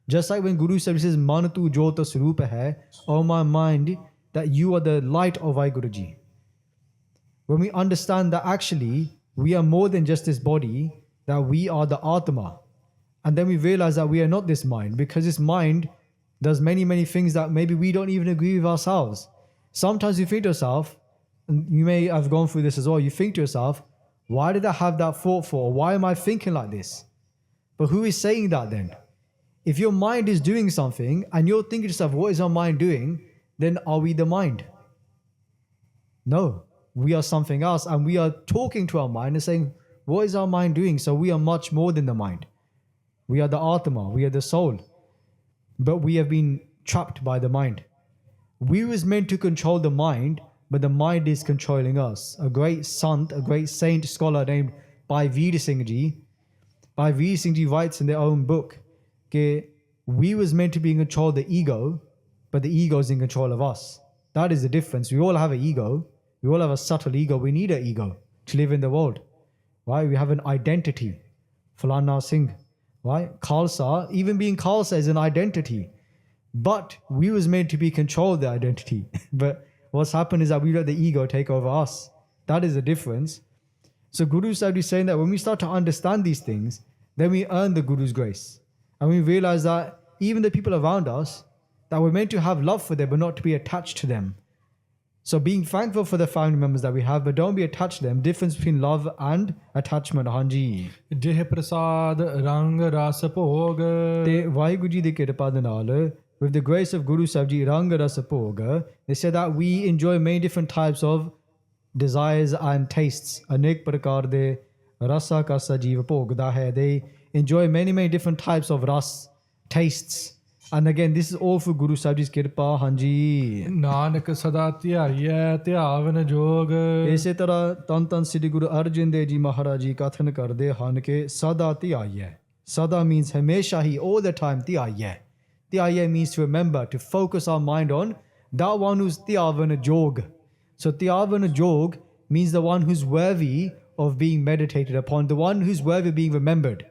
Just like when Guru said, he says, Man tu jota swarupa hai, oh my mind, that you are the light of Vaiguruji. When we understand that actually we are more than just this body, that we are the Atma. And then we realize that we are not this mind, because this mind does many things that maybe we don't even agree with ourselves. Sometimes you think to yourself, and you may have gone through this as well, you think to yourself, why did I have that thought for? Why am I thinking like this? But who is saying that then? If your mind is doing something and you're thinking to yourself, what is our mind doing? Then are we the mind? No, we are something else, and we are talking to our mind and saying, what is our mind doing? So we are much more than the mind. We are the Atma, we are the soul. But we have been trapped by the mind. We was meant to control the mind, but the mind is controlling us. A great sant, a great saint scholar named Bhai Veer Singh Ji, Bhai Veer Singh Ji writes in their own book, that we was meant to be in control of the ego, but the ego is in control of us. That is the difference. We all have an ego. We all have a subtle ego. We need an ego to live in the world. Right? We have an identity. Falana Singh. Right? Khalsa, even being Khalsa is an identity. But we was meant to be controlled the identity. But what's happened is that we let the ego take over us. That is the difference. So Guru Sahib is saying that when we start to understand these things, then we earn the Guru's grace. And we realize that even the people around us, that we're meant to have love for them, but not to be attached to them. So being thankful for the family members that we have, but don't be attached to them. Difference between love and attachment. Hanji. ਜਿਹ ਪ੍ਰਸਾਦ ਰੰਗ ਰਸ ਭੋਗ ਤੇ ਵਾਹਿਗੁਰੂ ਜੀ ਦੀ ਕਿਰਪਾ ਦੇ ਨਾਲ, with the grace of Guru Sahib Ji, Rang Rasa Bhoga, they said that we enjoy many different types of desires and tastes. Anek prakar de rasa ka sajiv bhogda hai. They enjoy many different types of ras, tastes. And again, this is all for Guru Sahib Ji's kirpa. Hanji. Nanak ਸਦਾ ਧਿਆਈਐ ਧਿਆਵਨ ਜੋਗ ਇਸੇ ਤਰ੍ਹਾਂ ਤਨ ਤਨ ਸ੍ਰੀ ਗੁਰੂ ਅਰਜਨ ਦੇਵ ਜੀ ਮਹਾਰਾਜ ਜੀ ਕਥਨ ਕਰਦੇ ਹਨ ਕਿ ਸਦਾ ਧਿਆਈਐ. Sada means ਹਮੇਸ਼ਾ ਹੀ, all the time, ਧਿਆਈਐ. Dhyaye means to remember, to focus our mind on that one who's Tyavana Jog. So Tyavana Jog means the one who's worthy of being meditated upon, the one who's worthy of being remembered.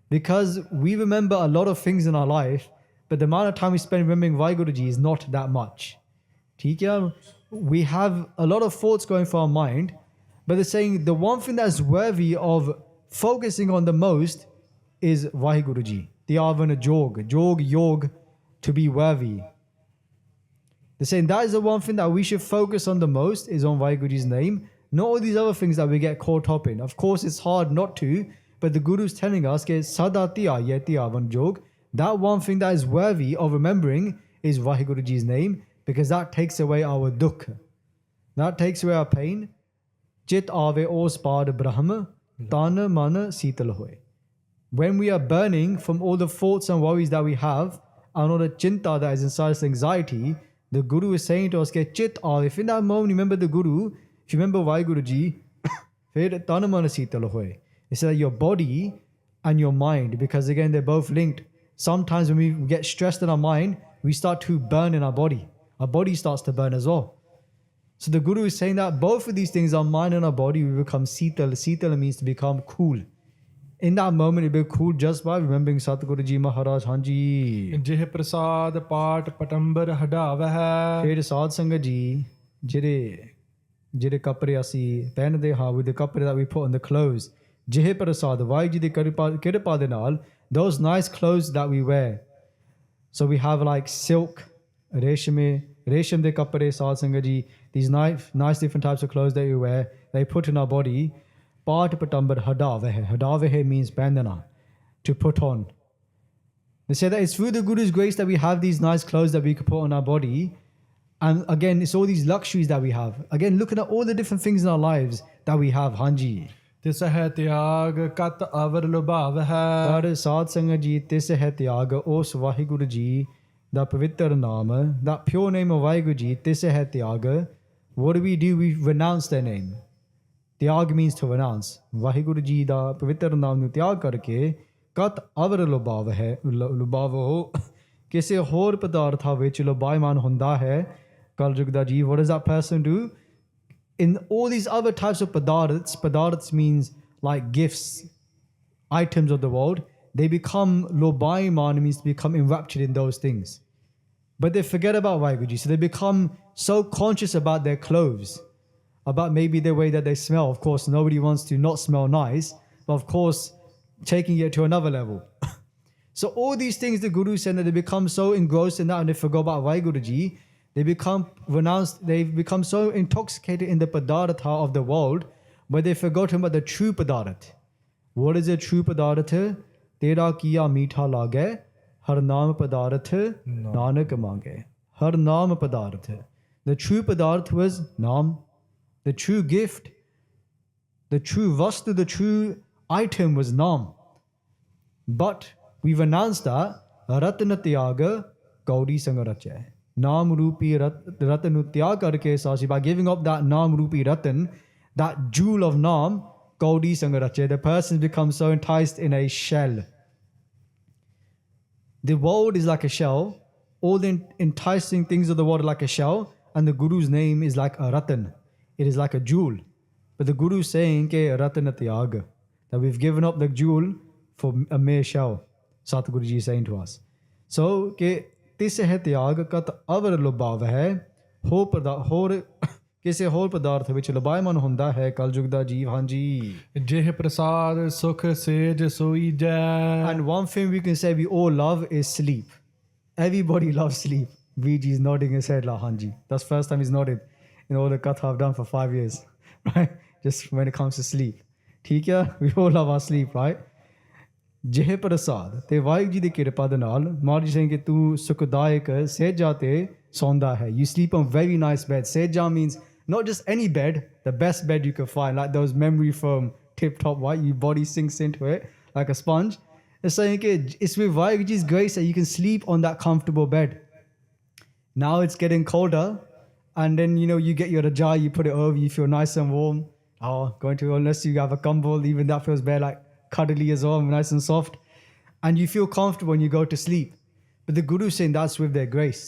Because we remember a lot of things in our life, but the amount of time we spend remembering Vaiguruji is not that much. We have a lot of thoughts going through our mind, but they're saying the one thing that's worthy of focusing on the most is Vaiguruji. Tyavana Jog, Yog, to be worthy. They're saying that is the one thing that we should focus on the most, is on Vaiguruji's name, not all these other things that we get caught up in. Of course, it's hard not to, but the Guru is telling us, Tyavana Jog, that one thing that is worthy of remembering is Vaiguruji's name, because that takes away our dukkha. That takes away our pain. Chit ave os pad brahma, tana mana sital hoy. When we are burning from all the thoughts and worries that we have, and all the chinta that is inside us, anxiety, the Guru is saying to us, Chit ave. If in that moment you remember the Guru, if you remember Vaiguruji, tana mana sital hoy. It's like your body and your mind, because again, they're both linked. Sometimes when we get stressed in our mind, we start to burn in our body. Our body starts to burn as well. So the Guru is saying that both of these things, our mind and our body, we become sital. Sital means to become cool. In that moment, it will be cool just by remembering Satguru Ji Maharaj. Hanji. ਜਿਹ ਪ੍ਰਸਾਦ ਪਾਟ ਪਟੰਬਰ ਹਡਾਵਹਿ ਫਿਰ ਸਾਧ ਸੰਗਤ ਜੀ ਜਿਹੜੇ ਕੱਪੜੇ ਅਸੀਂ ਪਹਿਨਦੇ ਹਾਂ, with the ਕੱਪੜੇ that we put on the clothes, ਜਿਹ ਪ੍ਰਸਾਦ ਵਾਹਿਗੁਰੂ ਜੀ ਦੀ ਕਿਰਪਾ ਦੇ ਨਾਲ, those nice clothes that we wear. So we have like silk, resham de kapare, saad sangat ji, these nice different types of clothes that we wear, they put in our body. Paat patambar hadavehe. Hadavehe means bandana, to put on. They say that it's through the Guru's grace that we have these nice clothes that we can put on our body. And again, it's all these luxuries that we have. Again, looking at all the different things in our lives that we have. Hanji. ਤਿਸ ਹੈ ਤਿਆਗ ਕਤ ਅਵਰ ਲੁਭਾਵ ਹੈ ਪਰ ਸਾਧ ਸੰਗਤ ਜੀ, ਤਿਸ ਹੈ ਤਿਆਗ, ਉਸ ਵਾਹਿਗੁਰੂ ਜੀ ਦਾ ਪਵਿੱਤਰ ਨਾਮ, that pure name of Vaheguru Ji, ਤਿਸ ਹੈ ਤਿਆਗ. What do? We renounce their name. ਤਿਆਗ means to renounce. Waheguru ji ਦਾ ਪਵਿੱਤਰ ਨਾਮ ਨੂੰ ਤਿਆਗ ਕਰਕੇ ਕਤ ਅਵਰ ਲੁਭਾਵ ਹੈ, ਲੁਭਾਵੋ, ਕਿਸੇ ਹੋਰ ਪਦਾਰਥਾਂ ਵਿੱਚ ਲੁਭਾਇਮਾਨ ਹੁੰਦਾ ਹੈ, Kal Yug da Jeev, what does that person do? In all these other types of padarths means like gifts, items of the world, they become lobayiman, means to become enraptured in those things. But they forget about Vaiguji. So they become so conscious about their clothes, about maybe the way that they smell. Of course, nobody wants to not smell nice, but of course, taking it to another level. So all these things the Guru said that they become so engrossed in that and they forgot about Vaiguruji. They become renounced, they've become so intoxicated in the padartha of the world, but they've forgotten about the true padarth. What is a true padarth? Tera kiya meetha lage, har naam padarth, nanak mange. Har naam padarth. The true padarth was naam. The true gift, the true vastu, the true item was naam. But we've announced that ratna tyaga gaudi sangarachya. Naam rupi ratan tyag karke sasi, by giving up that naam rupi ratan, that jewel of naam, gaudi sangarachya, the person becomes so enticed in a shell. The world is like a shell, all the enticing things of the world are like a shell, and the Guru's name is like a ratan. It is like a jewel. But the Guru is saying ke ratana tyaga, that we've given up the jewel for a mere shell. Satguru Ji is saying to us. So ke tise hai tyag kat avar lubhav hai, ho ਕਿਸੇ ਹੋਰ ਪਦਾਰਥ ਵਿੱਚ ਲਬਾਇਮਨ ਹੁੰਦਾ ਹੈ ਕਲਯੁਗ ਦਾ ਜੀਵ। ਹਾਂਜੀ। ਜਿਹ ਪ੍ਰਸਾਦ ਸੁਖ ਸੇਜ ਸੋਈਜੈ। And one thing we can say we all love is sleep. Everybody loves sleep. VG is nodding his head like Hanji. That's the first time he's nodded in all the katha I've done for 5 years. Right? Just when it comes to sleep. ਠੀਕ ਹੈ? We all love our sleep, right? ਜਿਹ ਪ੍ਰਸਾਦ ਤੇ ਵਾਹਿਗੁਰੂ ਜੀ ਦੀ ਕਿਰਪਾ ਦੇ ਨਾਲ ਮਹਾਰਾਜ ਜੀ ਕਿ ਤੂੰ ਸੁਖਦਾਇਕ ਸੇਜਾ ਤੇ ਸੌਂਦਾ ਹੈ। You sleep on very nice bed. Seja means not just any bed, the best bed you can find, like those memory foam tip top, right? Your body sinks into it like a sponge. It's saying it's with Vaiguruji's grace that you can sleep on that comfortable bed. Now it's getting colder, and then you get your rajai, you put it over, you feel nice and warm. Unless you have a comfortable, even that feels better, like cuddly as well, nice and soft, and you feel comfortable when you go to sleep. But the Guru is saying that's with their grace.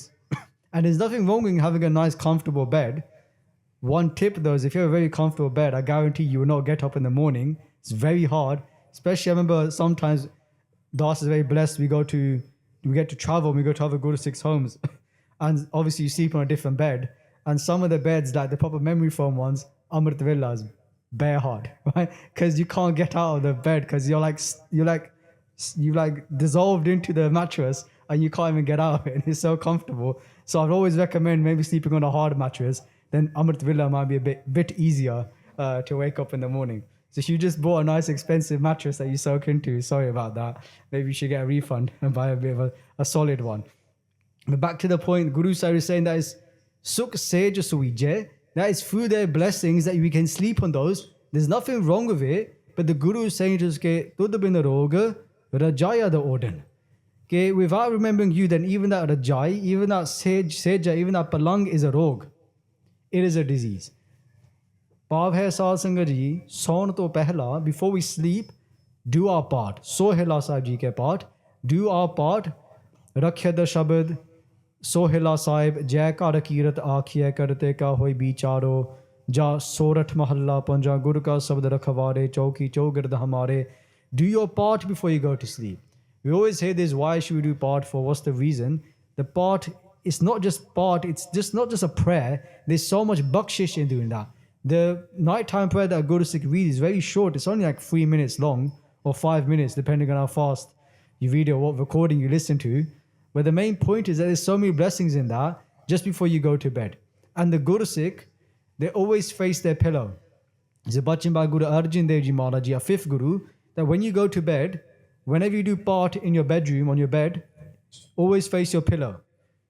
And there's nothing wrong with having a nice comfortable bed. One tip though is if you have a very comfortable bed, I guarantee you will not get up in the morning. It's very hard. Especially I remember sometimes Das is very blessed. We get to travel, we go to other Guru Sikhs homes. And obviously you sleep on a different bed. And some of the beds, like the proper memory foam ones, Amrit Villas, bare hard, right? Because you can't get out of the bed because you're like dissolved into the mattress and you can't even get out of it. And it's so comfortable. So I'd always recommend maybe sleeping on a hard mattress. Then Amrit Villa might be a bit easier to wake up in the morning. So if you just bought a nice expensive mattress that you soak into, sorry about that. Maybe you should get a refund and buy a bit of a solid one. But back to the point, Guru Sahib is saying that is Sukh Sej Suije. That is through their blessings that we can sleep on those. There's nothing wrong with it. But the Guru is saying to us, Tud bin roga, Rajaya the Odin. Okay, without remembering you, then even that Rajai, even that Seja, even that Palang is a rog. It is a disease. Pav hai Saad Sangat ji, saun to pehla, before we sleep, do our part. Sohela Sahib ji ke part, do our part. Rakhya da Shabad, Sohela Sahib, Jai Kar Kirat Aakhiya Karte Ka Hoi Bicharo, Ja Sorat Mahalla Panja Guru Ka Sabd Rakhware, Chauki Chaugird Hamare. Do your part before you go to sleep. We always say this, why should we do part for? What's the reason? The part is not just part, it's just not just a prayer. There's so much bakshish in doing that. The nighttime prayer that Guru Sikh read is very short. It's only like 3 minutes long or 5 minutes, depending on how fast you read it or what recording you listen to. But the main point is that there's so many blessings in that just before you go to bed. And the Guru Sikh, they always face their pillow. It's a bachan by Guru Arjan Dev Ji Maharaj Ji, a fifth Guru, that when you go to bed, whenever you do part in your bedroom, on your bed, always face your pillow.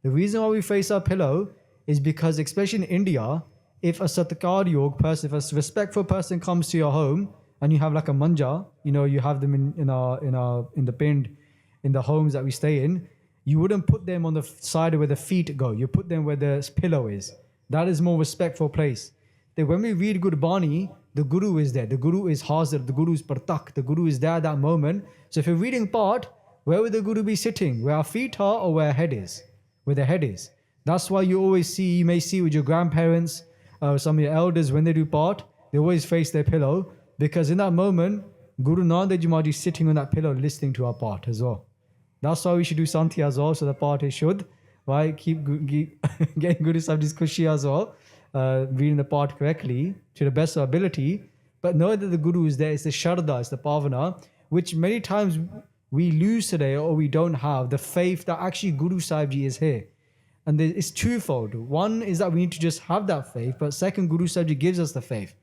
The reason why we face our pillow is because, especially in India, if a satkar yog person, if a respectful person comes to your home and you have like a manja, you have them in the pind, in the homes that we stay in, you wouldn't put them on the side where the feet go. You put them where the pillow is. That is more respectful place. That when we read Gurbani, the Guru is there. The Guru is Hazir. The Guru is Partak. The Guru is there at that moment. So if you're reading part, where would the Guru be sitting? Where our feet are or where our head is? Where the head is. That's why you may see with your grandparents, some of your elders, when they do part, they always face their pillow, because in that moment, Guru Nanak Dev Ji Maharaj is sitting on that pillow listening to our part as well. That's why we should do Santi as well, so the part is should, right? Keep getting Guru Sahib Ji's Khushi as well, reading the part correctly to the best of our ability. But know that the Guru is there, it's the Sharda, it's the Pavana, which many times we lose today, or we don't have the faith that actually Guru Sahib Ji is here. And it's twofold. One is that we need to just have that faith, but second, Guru Sahib Ji gives us the faith.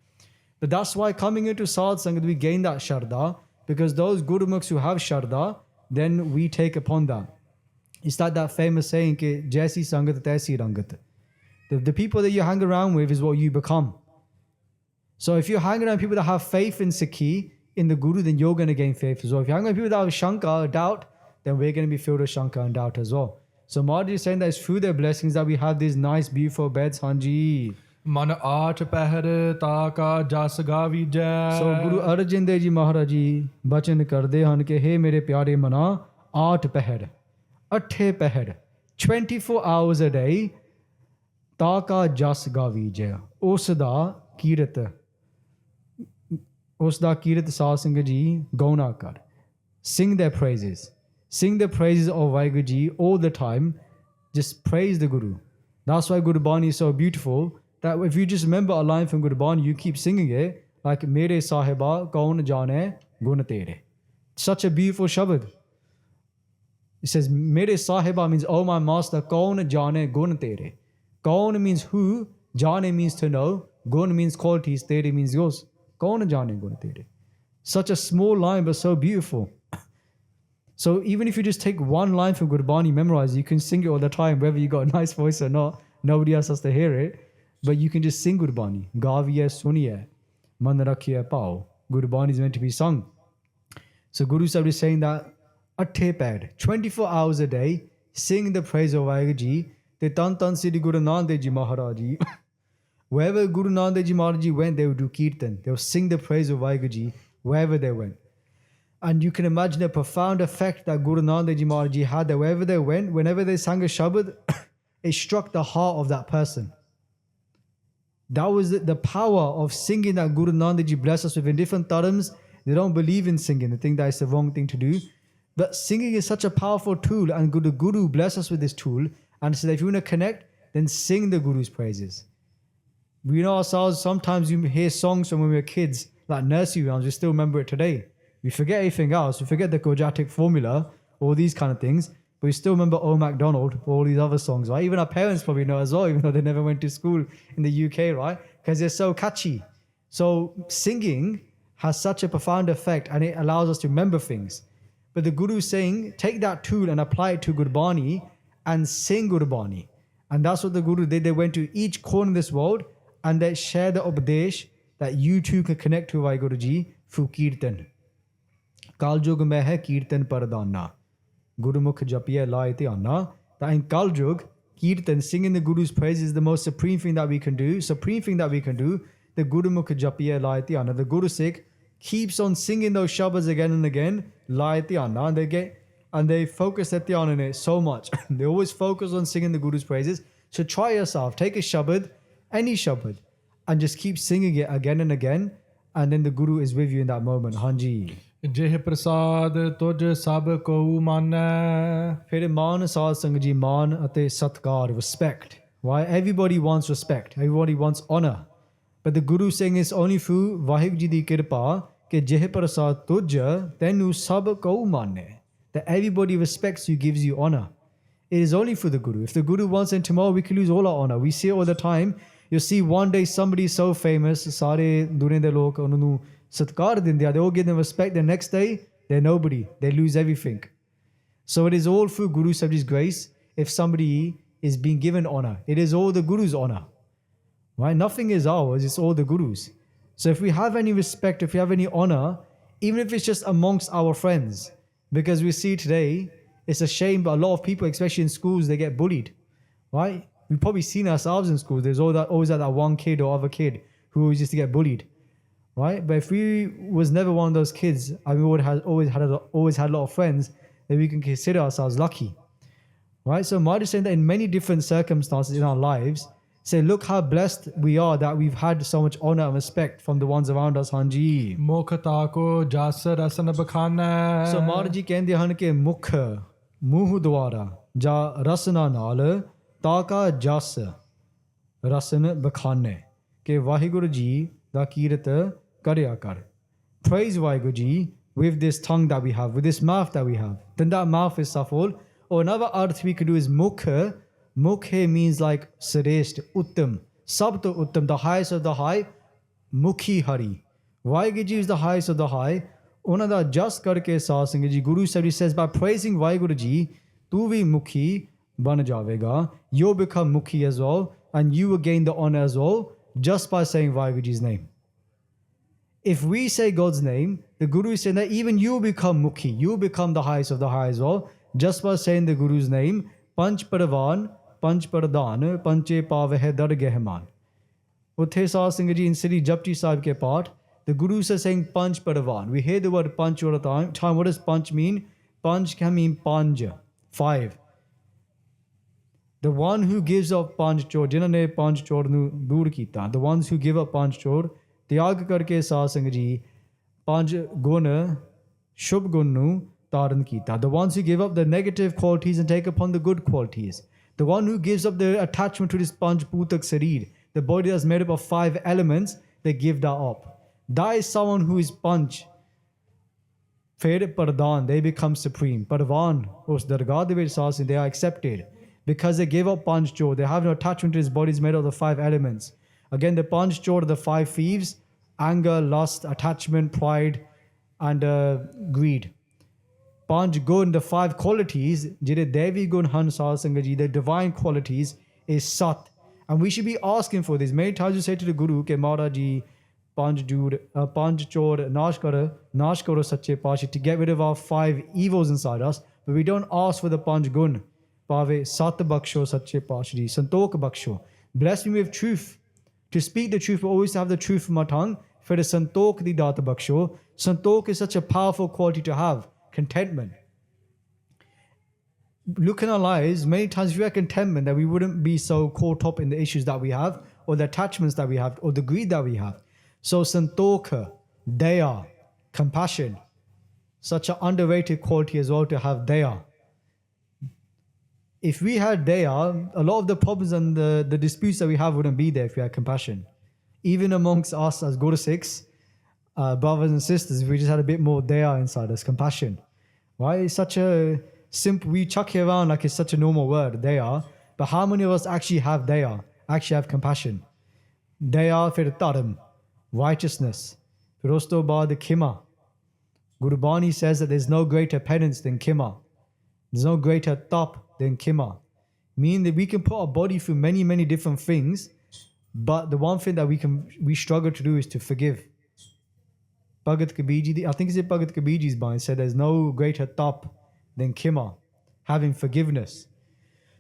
But that's why coming into Sadh Sangat, we gain that Sharda, because those Gurumukhs who have Sharda, then we take upon that. It's like that famous saying, Ke, Jaisi Sangat, Taisi Rangat. The people that you hang around with is what you become. So if you're hanging around people that have faith in Sikhi, in the Guru, then you're going to gain faith as well. If you're hanging around people that have Shanka, doubt, then we're going to be filled with Shanka and doubt as well. So Maharaj is saying that it's through their blessings that we have these nice, beautiful beds, Hanji. Man aat pehar taka jas gavijai. So Guru Arjan Dev Ji Maharaj Ji bachan karde han ke hey mere pyare mana, 8 pehar, 8 pehar, 24 hours a day, taka jas gavijai. Usda kirat Saad Sangat Ji gauna kar. Sing their praises. Sing the praises of Vaheguru Ji all the time. Just praise the Guru. That's why Guru Bani is so beautiful, that if you just remember a line from Guru Bani, you keep singing it, like Mere Sahiba Kaun Jane Gun Tere. Such a beautiful shabad. It says, Mere Sahiba means, oh my master, Kaun Jane Gun Tere. Kaun means who, Jane means to know, Gun means qualities, Tere means yours. Kaun Jane Gun Tere. Such a small line, but so beautiful. So even if you just take one line from Gurbani, memorize, you can sing it all the time, whether you got a nice voice or not. Nobody else has to hear it. But you can just sing Gurbani. Gaviye suniye, man rakhiye pao. Gurbani is meant to be sung. So Guru Sahib is saying that, 8 paid, 24 hours a day, sing the praise of Vaheguru Ji. Te Tan Tan Sri Guru Nanak Dev Ji Maharaj Ji. Wherever Guru Nanak Dev Ji Maharaj Ji went, they would do kirtan. They would sing the praise of Vaheguru Ji wherever they went. And you can imagine the profound effect that Guru Nanak Dev Ji Maharaj Ji had, that wherever they went, whenever they sang a Shabad, it struck the heart of that person. That was the power of singing that Guru Nanak Dev Ji blessed us with. In different dharms, they don't believe in singing. They think that it's the wrong thing to do. But singing is such a powerful tool, and the Guru blessed us with this tool. And so if you want to connect, then sing the Guru's praises. We know ourselves, sometimes you hear songs from when we were kids, like nursery rhymes, we still remember it today. We forget everything else. We forget the Kojatic formula, all these kind of things. But we still remember Oh MacDonald, all these other songs, right? Even our parents probably know as well, even though they never went to school in the UK, right? Because they're so catchy. So singing has such a profound effect, and it allows us to remember things. But the Guru is saying, take that tool and apply it to Gurbani and sing Gurbani. And that's what the Guru did. They went to each corner of this world and they shared the Upadesh that you too can connect to Vaheguru Ji through Kirtan. Kaljug mein hai Kirtan Pardana. Gurumukh japiya lai dhyaana. That in Kaljug, Kirtan, singing the Guru's praise, is the most supreme thing that we can do. Supreme thing that we can do. The Gurumukh japiya lai dhyaana. The Guru Sikh keeps on singing those Shabads again and again. Lai dhyaana. And they focus their dhyan on it so much. They always focus on singing the Guru's praises. So try yourself. Take a Shabad, any Shabad, and just keep singing it again and again. And then the Guru is with you in that moment. Hanji. Jeh prasad tuj sab ko manna. Phir maan Saad Sangat Ji, maan ate satkar, respect. Why? Everybody wants respect. Everybody wants honor. But the Guru is saying it's only through Vaheguru Ji di kirpa ke jeh prasad tuj tenu sab ko manne. That everybody respects you, gives you honor. It is only for the Guru. If the Guru wants, then tomorrow we can lose all our honor. We see it all the time. You'll see one day somebody is so famous, sare dunya de log unnu satkar dinde, they all give them respect. The next day, they're nobody. They lose everything. So it is all through Guru Sahib Ji's grace if somebody is being given honor. It is all the Guru's honor. Right? Nothing is ours, it's all the Guru's. So if we have any respect, if we have any honor, even if it's just amongst our friends, because we see today, it's a shame, but a lot of people, especially in schools, they get bullied, right? We've probably seen ourselves in schools. There's always that one kid or other kid who always used to get bullied, right? But if we was never one of those kids, and we would have always had a lot of friends, then we can consider ourselves lucky, Right? So Maharaj is saying that in many different circumstances in our lives, say, look how blessed we are that we've had so much honor and respect from the ones around us, Hanji. ਮੁਖ ਤਾਕੋ ਜਸ ਰਸਨ ਬਖਾਨੈ So Maharaj ji ਕਹਿੰਦੇ ਹਨ ਕਿ ਮੁਖ ਮੂੰਹ ਦੁਆਰਾ ਜਾਂ ਰਸਨਾ ਨਾਲ ਤਾਕਾ ਜਸ ਰਸਨ ਬਖਾਨੇ ਕਿ ਵਾਹਿਗੁਰੂ ਜੀ ਦਾ ਕੀਰਤ ਕਰਿਆ ਕਰ. Praise Vaheguru Ji with this tongue that we have, with this mouth that we have. Then that mouth is safol. Or another arth we could do is mukha. Mukha means like Sarest, Uttam, Sabta Uttam, the highest of the high. Mukhi Hari. Vaheguru Ji is the highest of the high. Una da just karke saad Singh Ji, Guru Sahib Ji says, by praising Vaheguru Ji, tu vi mukhi ban javega. You'll become mukhi as well, and you will gain the honor as well, just by saying Vaheguru Ji's name. If we say God's name, the Guru is saying that even you become mukhi, you become the highest of the high as well, just by saying the Guru's name. Panch Paravan, Panch Pradhan, Panche Paveh Dar Gehman. Uthe Saad Singh Ji in Sri Japji Sahib ke part, the Guru is saying Panch Paravan. We hear the word Panch all the time. What does Panch mean? Panch can mean Panj, 5. The one who gives up Panch Chor, jinane Panch Chor nu dur kita. The ones who give up Panch Chor, त्याग करके साध संगत जी पांच गुण शुभ गुण ਨੂੰ ਧਾਰਨ ਕੀਤਾ. The ones who give up the negative qualities and take upon the good qualities. The one who gives up their attachment to this panch bhutak sarir, the body that's made up of 5 elements, they give that up. That is someone who is panch. ਫਿਰ pradhan, they become supreme. Parvan, ਉਸ ਦਰਗਾਹ ਦੇ ਵਿੱਚ ਸਾਧ, they are accepted because they give up panch chor. They have no attachment to his body is made of the 5 elements. Again, the panch chor, the 5 thieves: anger, lust, attachment, pride, and greed. Panch gun, the 5 qualities, jire devi gun han saad sangat ji, the divine qualities is sat. And we should be asking for this. Many times you say to the Guru, ke Maharaj ji, panch chor, nash karo sache pashi, to get rid of our 5 evils inside us. But we don't ask for the panch gun. Pave sat baksho sache pashi ji, santok baksho. Bless me with truth. To speak the truth, but always to have the truth from our tongue. For the santok di data baksho. Santok is such a powerful quality to have. Contentment. Look in our lives, many times if we had contentment, that we wouldn't be so caught up in the issues that we have, or the attachments that we have, or the greed that we have. So santoka, daya, compassion, such an underrated quality as well to have daya. If we had daya, a lot of the problems and the disputes that we have wouldn't be there if we had compassion. Even amongst us as Guru Sikhs, brothers and sisters, if we just had a bit more daya inside us, compassion. Why? It's such a simple, we chuck it around like it's such a normal word, daya. But how many of us actually have daya, actually have compassion? Daya fir dharam, righteousness. Fir us to baad khima. Guru Bani says that there's no greater penance than khima. There's no greater tap than khima. Meaning that we can put our body through many, many different things, but the one thing that we struggle to do is to forgive. Bhagat Kabir Ji, I think it's Bhagat Kabir Ji's Bani said there's no greater tap than khima, having forgiveness.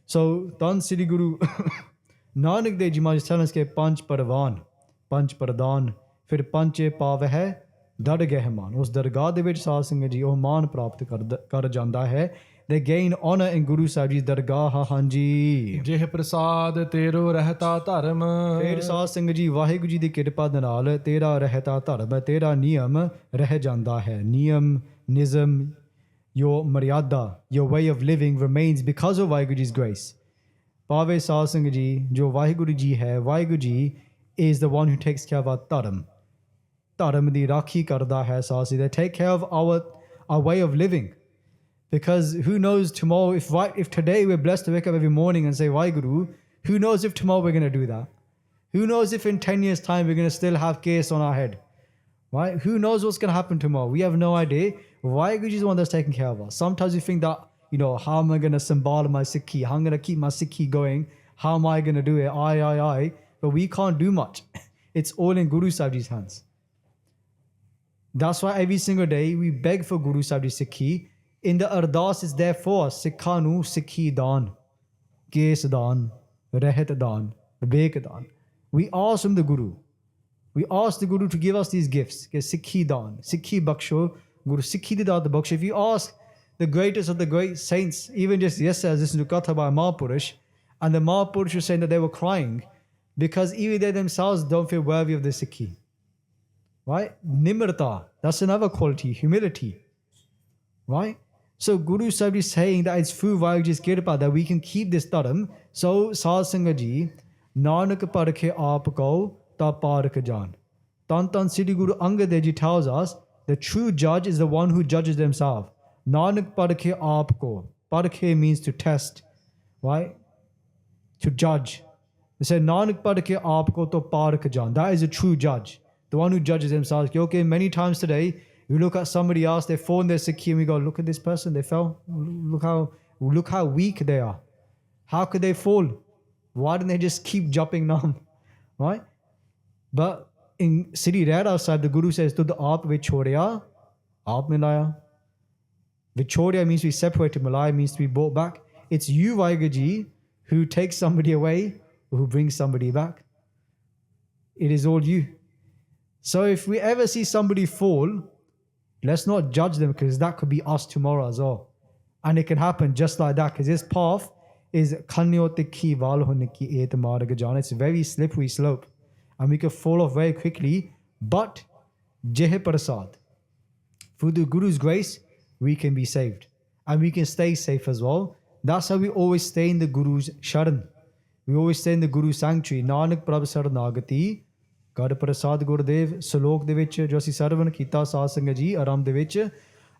So, Tan Sri Guru Nanak Dev Ji Maharaj is telling us that Panch Paravan, Panch Pradhan, fir Panche Paveh Dar Gehman. Us dargah de vich Saad Singh Ji oh maan prapt kar janda hai. They gain honor in Guru Sahib Ji's dargah, Hanji. ਜਿਹ ਪ੍ਰਸਾਦ ਤੇਰੋ ਰਹਿਤਾ ਧਰਮ ਫਿਰ ਸਾਧ ਸੰਗਤ ਜੀ ਵਾਹਿਗੁਰੂ ਜੀ ਦੀ ਕਿਰਪਾ ਦੇ ਨਾਲ ਤੇਰਾ ਰਹਿਤਾ ਧਰਮ, ਤੇਰਾ ਨਿਯਮ ਰਹਿ ਜਾਂਦਾ ਹੈ. ਨਿਯਮ, nizam, your maryada, your way of living remains because of Vaheguru Ji's grace. Pave Saad Singh Ji, jo Vaheguru Ji hai, Vaheguru Ji is the one who takes care of our dharam. Dharam di rakhi karda hai Saad Singh. They take care of our way of living. Because who knows tomorrow, if today we're blessed to wake up every morning and say Vaheguru, who knows if tomorrow we're going to do that? Who knows if in 10 years' time we're going to still have case on our head? Right? Who knows what's going to happen tomorrow? We have no idea. Vaheguru Ji is the one that's taking care of us. Sometimes we think that, how am I going to sambal my Sikhi? How am I going to keep my Sikhi going? How am I going to do it? I. But we can't do much. It's all in Guru Sahib Ji's hands. That's why every single day we beg for Guru Sahib Ji's Sikhi. In the ardas is there for us, Sikhanu Sikhi Dan, Kes Dan, Rehet Dan, Vivek Dan. We ask from the Guru. We ask the Guru to give us these gifts. Sikhi Dan, Sikhi Baksho, Guru Sikhi Didat Baksho. If you ask the greatest of the great saints, even just yesterday, I was listening to Katha by Mahapurush, and the Mahapurush was saying that they were crying because even they themselves don't feel worthy of the Sikhi. Right? Nimrata, that's another quality, humility. Right? So Guru Sahib is saying that it's through Vaheguru's Kirpa that we can keep this dharam. So Sat Sangat Ji, Nanak parkhe aap ko ta park jaan. Tan Tan Sri Guru Angad Dev Ji tells us the true judge is the one who judges themselves. Nanak parkhe aap ko. Parkhe means to test, right? To judge. They say Nanak parkhe aap ko to park jaan. That is a true judge, the one who judges themselves. Okay, many times today we look at somebody else, they fall in their Sikhi, and we go, look at this person, they fell. Look how weak they are. How could they fall? Why didn't they just keep jumping Nam? Right? But in Sri Rera Sahib, the Guru says, Tud aap vichhoria, aap milaya. Vichhoria means to be separated, milaya means to be brought back. It's you, Vaheguruji, who takes somebody away, or who brings somebody back. It is all you. So if we ever see somebody fall, let's not judge them, because that could be us tomorrow as well. And it can happen just like that, because this path is kanyotikhi valhuniki et margajan. It's a very slippery slope. And we can fall off very quickly. But Jehe Prasad, through the Guru's grace, we can be saved. And we can stay safe as well. That's how we always stay in the Guru's sharan. We always stay in the Guru's sanctuary. Nanak Prabh Saranagati, Gar Prasad Gurudev, Salok de vich, jo assi sarvan kita Sat Sangat Ji, Aram de vich,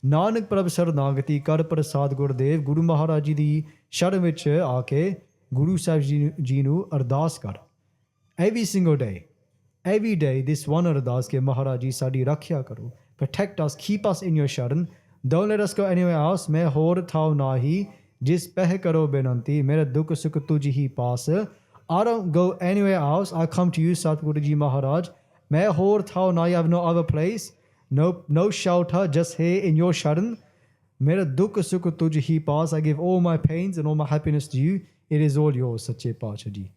Nanak Prabh Saranagati, Gar Prasad Gurudev, Guru Maharaj Ji di sharan vich aake, Guru Sahib Ji nu ardas kar. Every single day, this one ardas ke Maharaj Ji sadi rakhya karo. Protect us, keep us in your sharan. Don't let us go anywhere else. Main hor thao nahi, jis peh karo benanti, mera dukh sukh tuj hi paas. I don't go anywhere else. I come to you, Satguru Ji Maharaj. Main hor thao nahi, I have no other place. No shelter, just here in your sharan. Mera dukh sukh tuj hi paas. I give all my pains and all my happiness to you. It is all yours, Sache Paatshah Ji.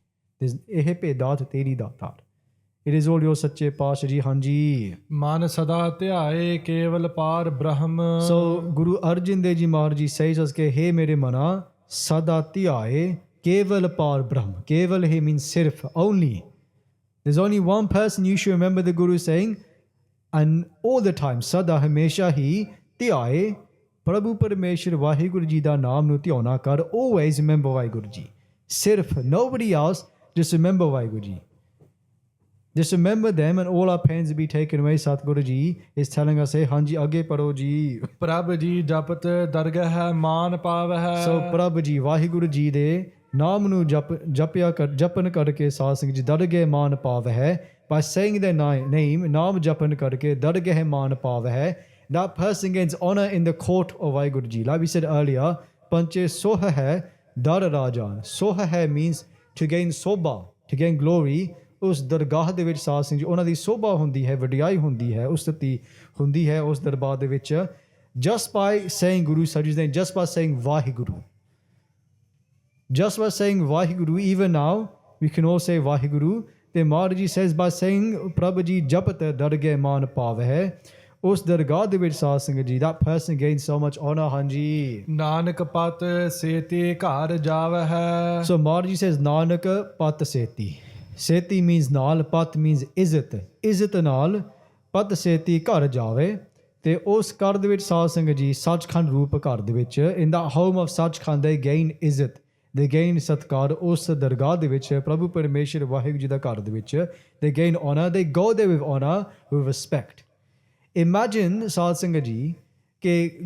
It is all yours, Sache Paatshah Ji. Hanji. Man sada ਧਿਆਏ ਕੇਵਲ ਪਾਰ ਬ੍ਰਹਮ. So Guru Arjan Dev Ji Maharaj Ji says us ke he mere mana sada ਧਿਆਏ keval par brahm. Keval he means sirf, only. There's only one person you should remember, the Guru saying, and all the time, sada hamesha hi ਧਿਆਏ Prabhu Parameshwar Vaheguru Ji da naam nu ਧਿਆਉਣਾ kar. Always remember Vaheguru Ji. Sirf, nobody else, just remember Vaheguru Ji. Just remember them and all our pains will be taken away. Satguru Ji is telling us, hey, Hanji, age paro ji. ਪ੍ਰਭ ਜੀ ਜਪਤ ਦਰਗਹ ਮਾਨ ਪਾਵਹਿ. So, Prabhu Ji, Vaheguru Ji de naam nu japan karke Sat Sangat Ji dargah maan paavah. By saying their name, naam japan karke dargah maan paavah, that person gains honor in the court of Vaheguru Ji. Like we said earlier, Panche soha hai dar rajan. Soha hai means to gain soba, to gain glory. ਉਸ ਦਰਗਾਹ ਦੇ ਵਿੱਚ ਸਾਧ ਸਿੰਘ ਜੀ ਉਹਨਾਂ ਦੀ ਸੋਭਾ ਹੁੰਦੀ ਹੈ, ਵਡਿਆਈ ਹੁੰਦੀ ਹੈ, ਉਸਤਤੀ ਹੁੰਦੀ ਹੈ ਉਸ ਦਰਬਾਰ ਦੇ ਵਿੱਚ. Just by saying Guru Sahib's name, just by saying Vaheguru. Just by saying Vaheguru, even now, we can all say Vaheguru. Then Maharaj Ji says, by saying Prabhu Ji japat dargah maan paavah, ਉਸ ਦਰਗਾਹ ਦੇ ਵਿੱਚ ਸਾਧ ਸੰਗਤ ਜੀ, that person gains so much honor. ਹਾਂਜੀ. ਨਾਨਕ ਪਤ ਸੇਤੀ ਘਰ ਜਾਵਹਿ. So Maharaj Ji says, Nanak pat seti. Seti means naal, pat means izzat. Izzat naal, pat seti ਘਰ ਜਾਵੇ. ਤੇ ਉਸ ਘਰ ਦੇ ਵਿੱਚ ਸਾਧ ਸੰਗਤ ਜੀ ਸੱਚਖੰਡ ਰੂਪ ਘਰ ਦੇ ਵਿੱਚ, in the home of Sachkhand, they gain izzat, they gain ਸਤਕਾਰ. ਉਸ ਦਰਗਾਹ ਦੇ ਵਿੱਚ ਪ੍ਰਭੂ ਪਰਮੇਸ਼ਰ ਵਾਹਿਗੁਰੂ ਜੀ ਦਾ ਘਰ ਦੇ ਵਿੱਚ, they gain honor, they go there with honor, with respect. Imagine Sat Sangat Ji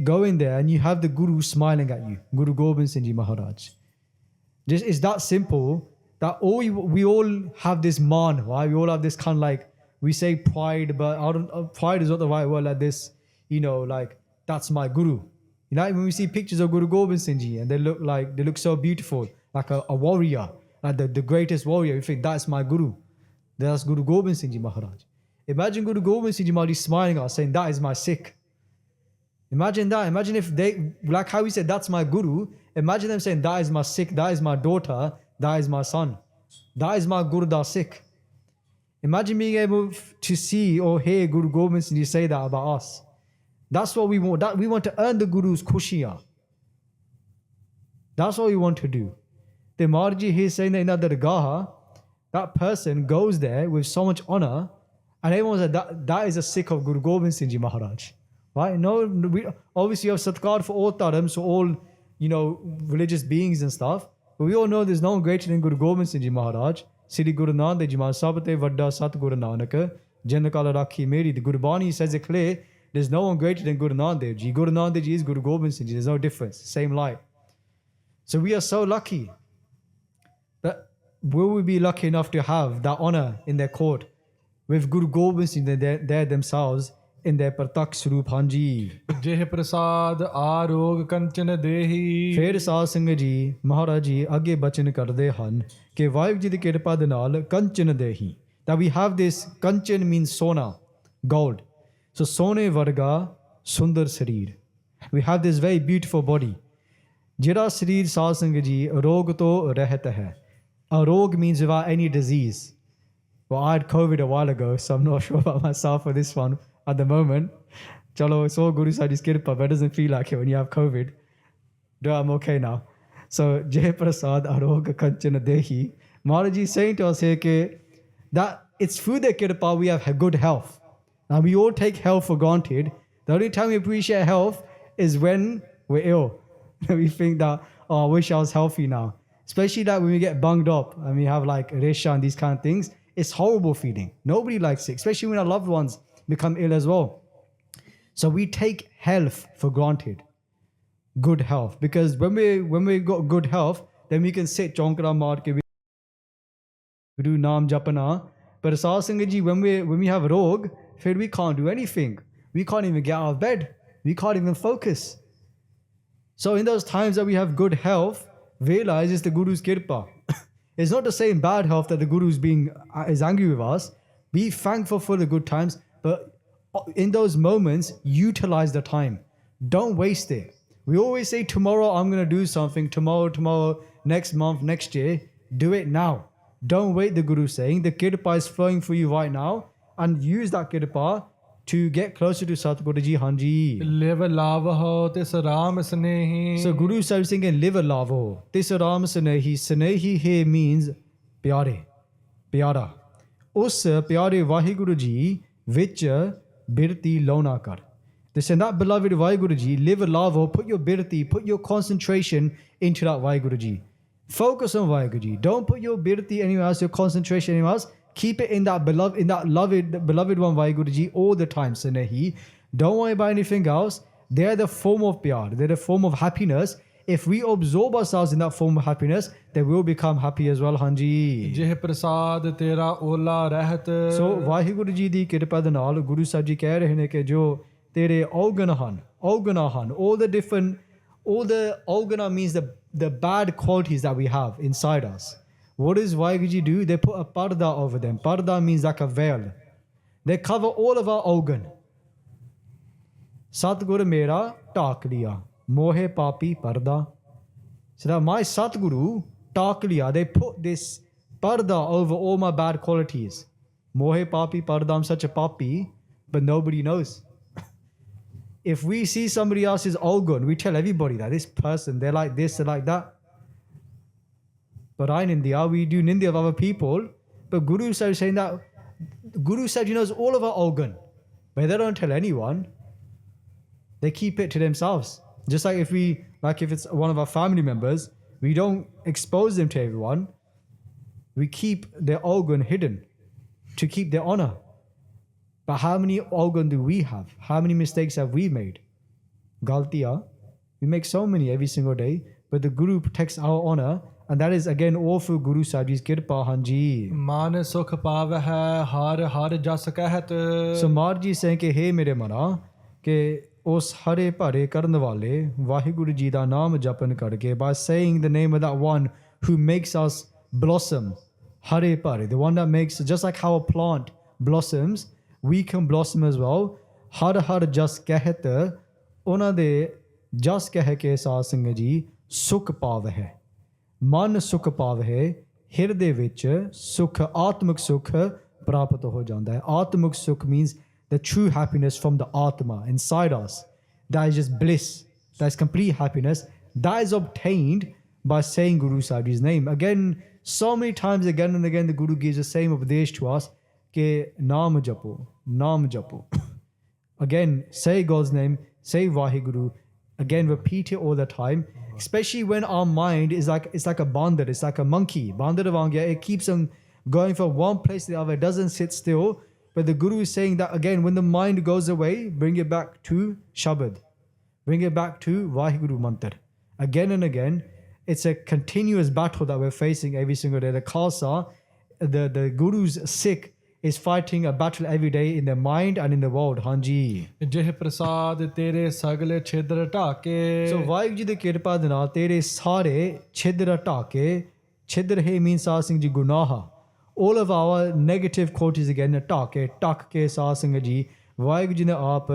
going there and you have the Guru smiling at you, Guru Gobind Singh Ji Maharaj. Just, it's that simple. That we all have this man, right? We all have this kind of like, we say pride, but pride is not the right word, like this, like, that's my Guru. When we see pictures of Guru Gobind Singh Ji and they look so beautiful, like a warrior, like the greatest warrior, we think that's my Guru. That's Guru Gobind Singh Ji Maharaj. Imagine Guru Gobind Singh Ji Maharaj smiling at us saying, that is my Sikh. Imagine that. Imagine if they, like how we said, that's my Guru. Imagine them saying, that is my Sikh, that is my daughter, that is my son, that is my Gurdas Sikh. Imagine being able to see or hear Guru Gobind Singh Ji say that about us. That's what we want. That we want to earn the Guru's khushiyan. That's what we want to do. The Marji, he's saying that in that dargah, that person goes there with so much honor, and everyone said that is a Sikh of Guru Gobind Singh Ji Maharaj. Right? No, we obviously have satkar for all dharms, so all, religious beings and stuff. But we all know there's no one greater than Guru Gobind Singh Ji Maharaj. Sri Guru Nanak Dev Ji Maharaj, Sabte Vadda Sat Guru Nanak, Jinn Kala Rakhi Meri. The Guru Bani says it clear, there's no one greater than Guru Nanak Dev Ji. Guru Nanak Dev Ji is Guru Gobind Singh Ji. There's no difference. Same light. So we are so lucky. But will we be lucky enough to have that honor in their court with Guru Gobind Singh there themselves in their Pratak Swarup Hanji? ਜਿਹ ਪ੍ਰਸਾਦ ਆਰੋਗ ਕੰਚਨ ਦੇਹੀ ਫਿਰ ਸਾਧ ਸੰਗਤ ਜੀ ਮਹਾਰਾਜ ਜੀ ਅੱਗੇ ਬਚਨ ਕਰਦੇ ਹਨ ਕਿ ਵਾਹਿਗੁਰੂ ਜੀ ਦੀ ਕਿਰਪਾ ਦੇ ਨਾਲ ਕੰਚਨ ਦੇਹੀ, that we have this, Kanchan means sona, gold. So ਸੋਨੇ ਵਰਗਾ ਸੁੰਦਰ ਸਰੀਰ. We have this very beautiful body. ਜਿਹੜਾ ਸਰੀਰ ਸਾਧ ਸੰਗਤ ਜੀ ਰੋਗ ਤੋਂ ਰਹਿਤ ਹੈ. Arog means without any disease. Well, I had COVID a while ago, so I'm not sure about myself for this one at the moment. Chalo, it's all Guru Sahib's kirpa, but it doesn't feel like it when you have COVID. No, I'm okay now. So, Jai Prasad Aroga Kanchana Dehi. Maharaj is saying to us here that it's through the kirpa we have good health. Now, we all take health for granted. The only time we appreciate health is when we're ill. We think that, oh, I wish I was healthy now. Especially that when we get bunged up and we have like resha and these kind of things, it's horrible feeling. Nobody likes it, especially when our loved ones become ill as well. So we take health for granted, good health, because when we got good health, then we can sit chonkra maar ke we do naam japana. But Sahib Singh ji, when we have rog, we can't do anything. We can't even get out of bed. We can't even focus. So in those times that we have good health, realize it's the Guru's kirpa. It's not the same bad health that the Guru is angry with us. Be thankful for the good times, but in those moments, utilize the time. Don't waste it. We always say tomorrow I'm going to do something, tomorrow, next month, next year. Do it now. Don't wait, the Guru is saying. The kirpa is flowing for you right now, and use that kirpa to get closer to Satguru Ji Hanji. ਲਿਵ ਲਾਵਹੁ ਤਿਸ Ram Snehi. So Guru Sahib saying, live lavo. Tis Ram Sanehi. Sanehi here means pyare, pyara. Us pyare Vaheguru Ji vich birti launa kar. They say that beloved Vaheguru Ji, live lavo, put your birti, put your concentration into that Vaheguru Ji. Focus on Vaheguru Ji. Don't put your birti anywhere else, your concentration anywhere else. Keep it in that beloved one Vaheguru Ji all the time, Sanehi. Don't worry about anything else. They're the form of pyar. They're the form of happiness. If we absorb ourselves in that form of happiness, then we'll become happy as well, Hanji. ਜਿਹ ਪ੍ਰਸਾਦ ਤੇਰਾ ਓਲਾ ਰਹਿਤ. So, Vaheguru Ji di kirpa de naal, Guru Sahib Ji keh rahe ne ke jo tere augana han, all the augana means the bad qualities that we have inside us. What does Vaheguru Ji do? They put a parda over them. Parda means like a veil. They cover all of our organ. Satguru mera taak liya, mohe papi parda. So that my Satguru taak liya, they put this parda over all my bad qualities. Mohe papi parda, I'm such a papi, but nobody knows. If we see somebody else's organ, we tell everybody that this person, they're like this, they're like that. But in India, we do Nindya of other people. But Guru Sahib is saying that Guru Sahib knows all of our organ. But they don't tell anyone. They keep it to themselves. Just like if it's one of our family members, we don't expose them to everyone. We keep their organ hidden to keep their honor. But how many organ do we have? How many mistakes have we made? Galtiya. We make so many every single day. But the Guru protects our honor. And that is again all for Guru Sahib Ji's kirpa, Hanji. Man sukh pavah har har jas kahat. So Maharaj Ji saying ke hey mere mana, ke us hare bhare karan wale Vaheguru Ji da naam japan karke, by saying the name of that one who makes us blossom, hare bhare, the one that makes, just like how a plant blossoms, we can blossom as well. Har har jas kahat, ਉਹਨਾਂ ਦੇ ਜਸ ਕਹਿ ਕੇ ਸਾਧ ਸੰਗਤ ਜੀ ਸੁਖ ਪਾਵਹਿ, ਮਨ ਸੁਖ ਪਾਵਹਿ, ਹਿਰਦੇ ਵਿੱਚ ਸੁਖ, ਆਤਮਿਕ ਸੁਖ ਪ੍ਰਾਪਤ ਹੋ ਜਾਂਦਾ ਹੈ. ਆਤਮਿਕ ਸੁਖ means the true happiness from the Atma inside us. That is just bliss. That is complete happiness. That is obtained by saying Guru Sahib Ji's name. Again, so many times again and again, the Guru gives the same upadesh to us, ke naam japo, naam japo. Again, say God's name, say Vaheguru. Again, repeat it all the time. Especially when our mind is like, it's like a bandar, it's like a monkey. Bandar vangya, it keeps on going from one place to the other, it doesn't sit still. But the Guru is saying that again, when the mind goes away, bring it back to Shabad. Bring it back to Vaheguru Mantar. Again and again, it's a continuous battle that we're facing every single day. The Khalsa, the Guru's Sikh, is fighting a battle every day in their mind and in the world. Hanji. ਜਿਹ ਪ੍ਰਸਾਦ ਤੇਰੇ ਸਗਲੇ ਛਿਦਰ ਢਾਕੇ So Vaheguru Ji ਦੀ ਕਿਰਪਾ ਦੇ ਨਾਲ ਤੇਰੇ ਸਾਰੇ ਛਿਦਰ ਢਾਕੇ. Chidr he means Sasing Ji Gunaha. All of our negative qualities again, ਢਾਕੇ K Sasing Ji. Vaheguru Ji ਨੇ ਆਪ,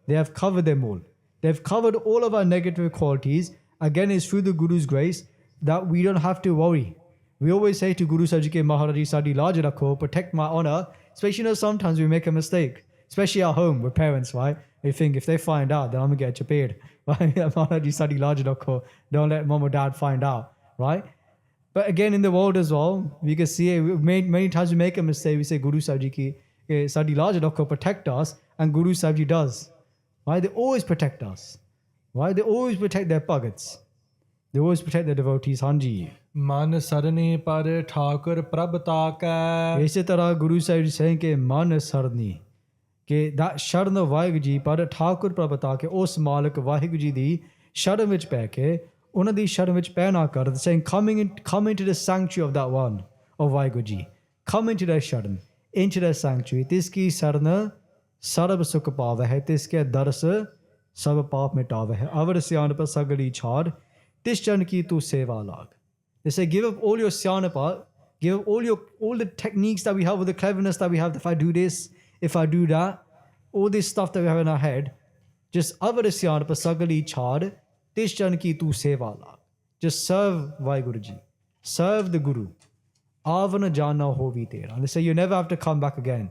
they have covered them all. They've covered all of our negative qualities. Again, it's through the Guru's grace that we don't have to worry. We always say to Guru Sahib Ji, Maharaj Ji Sadi Laj Rakho, protect my honor. Especially, sometimes we make a mistake, especially at home with parents, right? They think if they find out, then I'm going to get chapaid. Right? Maharaj Ji Sadi Laj Rakho, don't let mom or dad find out, right? But again, in the world as well, we can see it. Many times we make a mistake. We say Guru Sahib Ji ki Sadi Laj Rakho, protect us, and Guru Sahib Ji does. Right? They always protect us. Right? They always protect their bhagats. They always protect their devotees. Hanji. ਮਨ ਸਰਨੀ ਪਰ ਠਾਕੁਰ ਪ੍ਰਭ ਤਾਕੈ ਇਸੇ ਤਰ੍ਹਾਂ Guru Sahib ji saying ਕਿ ਮਨ ਸਰਨੀ ਕਿ that ਸ਼ਰਨ ਵਾਹਿਗੁਰੂ ਜੀ ਪਰ ਠਾਕੁਰ ਪ੍ਰਭ ਤਾਕੈ ਉਸ ਮਾਲਕ ਵਾਹਿਗੁਰੂ ਜੀ ਦੀ ਸ਼ਰਨ ਵਿੱਚ ਪੈ ਕੇ ਉਹਨਾਂ ਦੀ ਸ਼ਰਨ ਵਿੱਚ ਪੈ ਨਾ ਕਰ saying come into the sanctuary of that one of Waheguru ji come into their Sharan into their sanctuary ਤਿਸ ਕੀ ਸ਼ਰਨ ਸਰਬ ਸੁਖ ਪਾਵੈ ਹੈ ਤਿਸ ਕੇ ਦਰਸ ਸਭ ਪਾਪ ਮਿਟਾਵੈ ਹੈ ਅਵਰ ਸਿਆਣਪ ਸਗਲੀ ਛਾੜ ਤਿਸ ਚਰਨ ਕੀ ਤੂੰ ਸੇਵਾ ਲਾਗ. They say, give up all your syanapa, give up all the techniques that we have, with the cleverness that we have. If I do this, if I do that, all this stuff that we have in our head, just avar syanapa sagali chad, tis chan ki tu seva lag. Just serve Vaheguru Ji, serve the Guru. Avana jana hovi tera. And they say, you never have to come back again.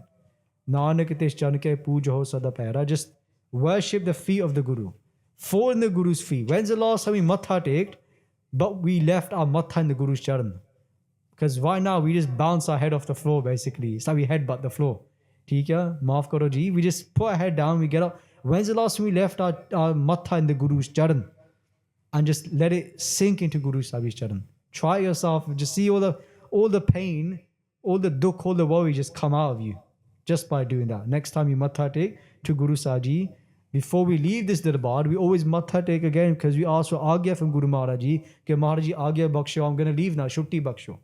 Nanak tis chan ke puja ho sada pera. Just worship the feet of the Guru. Fall in the Guru's feet. When's the last time we matha taked? But we left our matha in the Guru's charan. Because right now we just bounce our head off the floor basically. It's like we headbutt the floor. Theek hai? Maaf karo ji. We just put our head down, we get up. When's the last time we left our matha in the Guru's charan? And just let it sink into Guru Sahib's charan. Try yourself, just see all the pain, all the dukh, all the worry just come out of you. Just by doing that. Next time you matha take to Guru Sahib Ji, before we leave this darbar, we always matha take again because we ask for agya from Guru Maharaj Ji. Ke Maharaj Ji agya baksho, I'm going to leave now, shutti baksho.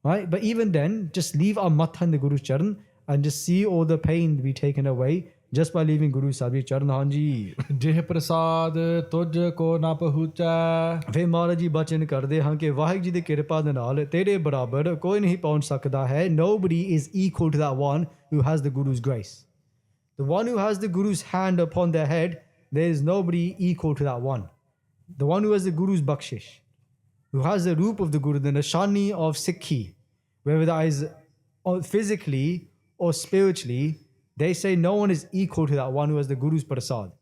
Right? But even then, just leave our matha in the Guru's charan and just see all the pain be taken away just by leaving Guru Sahib's charan. Hanji. ਜਿਹ ਪ੍ਰਸਾਦ ਤੁਝ ਕੋ ਨਾ ਪਹੁੰਚੈ ਫਿਰ ਮਹਾਰਾਜ ਜੀ ਬਚਨ ਕਰਦੇ ਹਾਂ ਕਿ ਵਾਹਿਗੁਰੂ ਜੀ ਦੀ ਕਿਰਪਾ ਦੇ ਨਾਲ ਤੇਰੇ ਬਰਾਬਰ ਕੋਈ ਨਹੀਂ ਪਹੁੰਚ ਸਕਦਾ ਹੈ. Nobody is equal to that one who has the Guru's grace. The one who has the Guru's hand upon their head, there is nobody equal to that one. The one who has the Guru's bakshish, who has the roop of the Guru, the nishani of Sikhi, whether that is physically or spiritually, they say no one is equal to that one who has the Guru's prasad.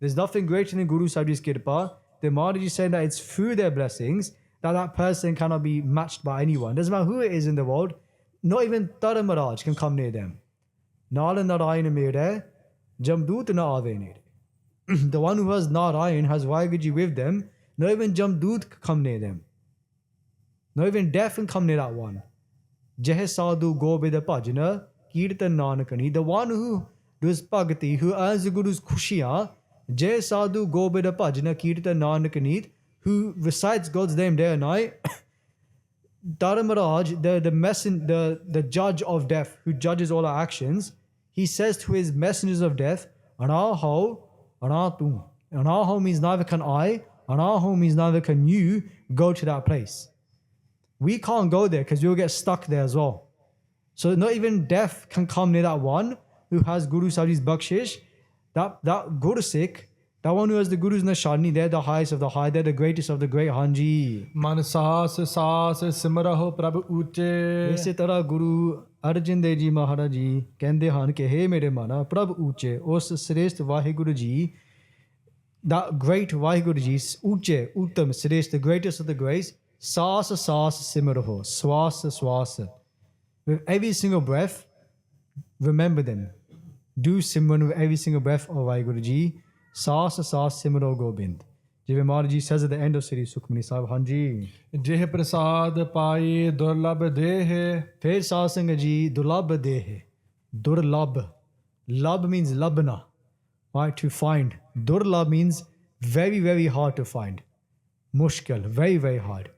There's nothing greater than Guru Sahib Ji's kirpa. The Maharaj is saying that it's through their blessings that person cannot be matched by anyone. Doesn't matter who it is in the world, not even Tara Maharaj can come near them. Nala Narayan mere, Jamdut na ave nere. The one who has Narayan, has Vaheguru Ji with them, not even Jamdut can come near them. Not even death can come near that one. Jeh sadhu gobida bhajana, kirtan nanakani. The one who does bhakti, who earns the Guru's khushiya, Jeh sadhu gobida bhajana, kirtan nanakani, who recites God's name day and night. Tara Maharaj, the judge of death, who judges all our actions, he says to his messengers of death, Anaho, Anatu. Anaho means neither can I, Anaho means neither can you go to that place. We can't go there because we'll get stuck there as well. So not even death can come near that one who has Guru Sahib's bakshish. That Guru Sikh, that one who has the Guru's nishani, they're the highest of the high, they're the greatest of the great. Hanji. ਮਨ ਸਾਸ ਸਾਸ ਸਿਮਰਹੁ ਪ੍ਰਭ ਊਚੇ ਇਸੇ ਤਰ੍ਹਾਂ ਗੁਰੂ ਅਰਜਨ ਦੇਵ ਜੀ ਮਹਾਰਾਜ ਜੀ ਕਹਿੰਦੇ ਹਨ ਕਿ ਹੇ ਮੇਰੇ ਮਨਾ ਪ੍ਰਭ ਉੱਚੇ ਉਸ ਸ੍ਰੇਸ਼ਟ ਵਾਹਿਗੁਰੂ ਜੀ that great ਵਾਹਿਗੁਰੂ ਜੀ ਉੱਚੇ ਉੱਤਮ ਸ੍ਰੇਸ਼ਟ the greatest of the grace ਸਾਸ ਸਾਸ ਸਿਮਰੋ, ਸਵਾਸ ਸਵਾਸ. With every single breath, remember them. Do Simran with every single breath of Vaheguru Ji. Saas saas Simro Gobind. ਜਿਵੇਂ Maharaj ji says at the end of Sri Sukhmani Sahib, ਹਾਂਜੀ. ਜਿਹ ਪ੍ਰਸਾਦ ਪਾਏ ਦੁਰਲਭ ਦੇਹ. ਫਿਰ ਸਾਧ ਸੰਗਤ ਜੀ ਦੁਰਲਭ ਦੇਹ. ਦੁਰਲਭ. Lab means labna, right? To find. Durlab means very, very hard to find. Mushkil, very, very hard.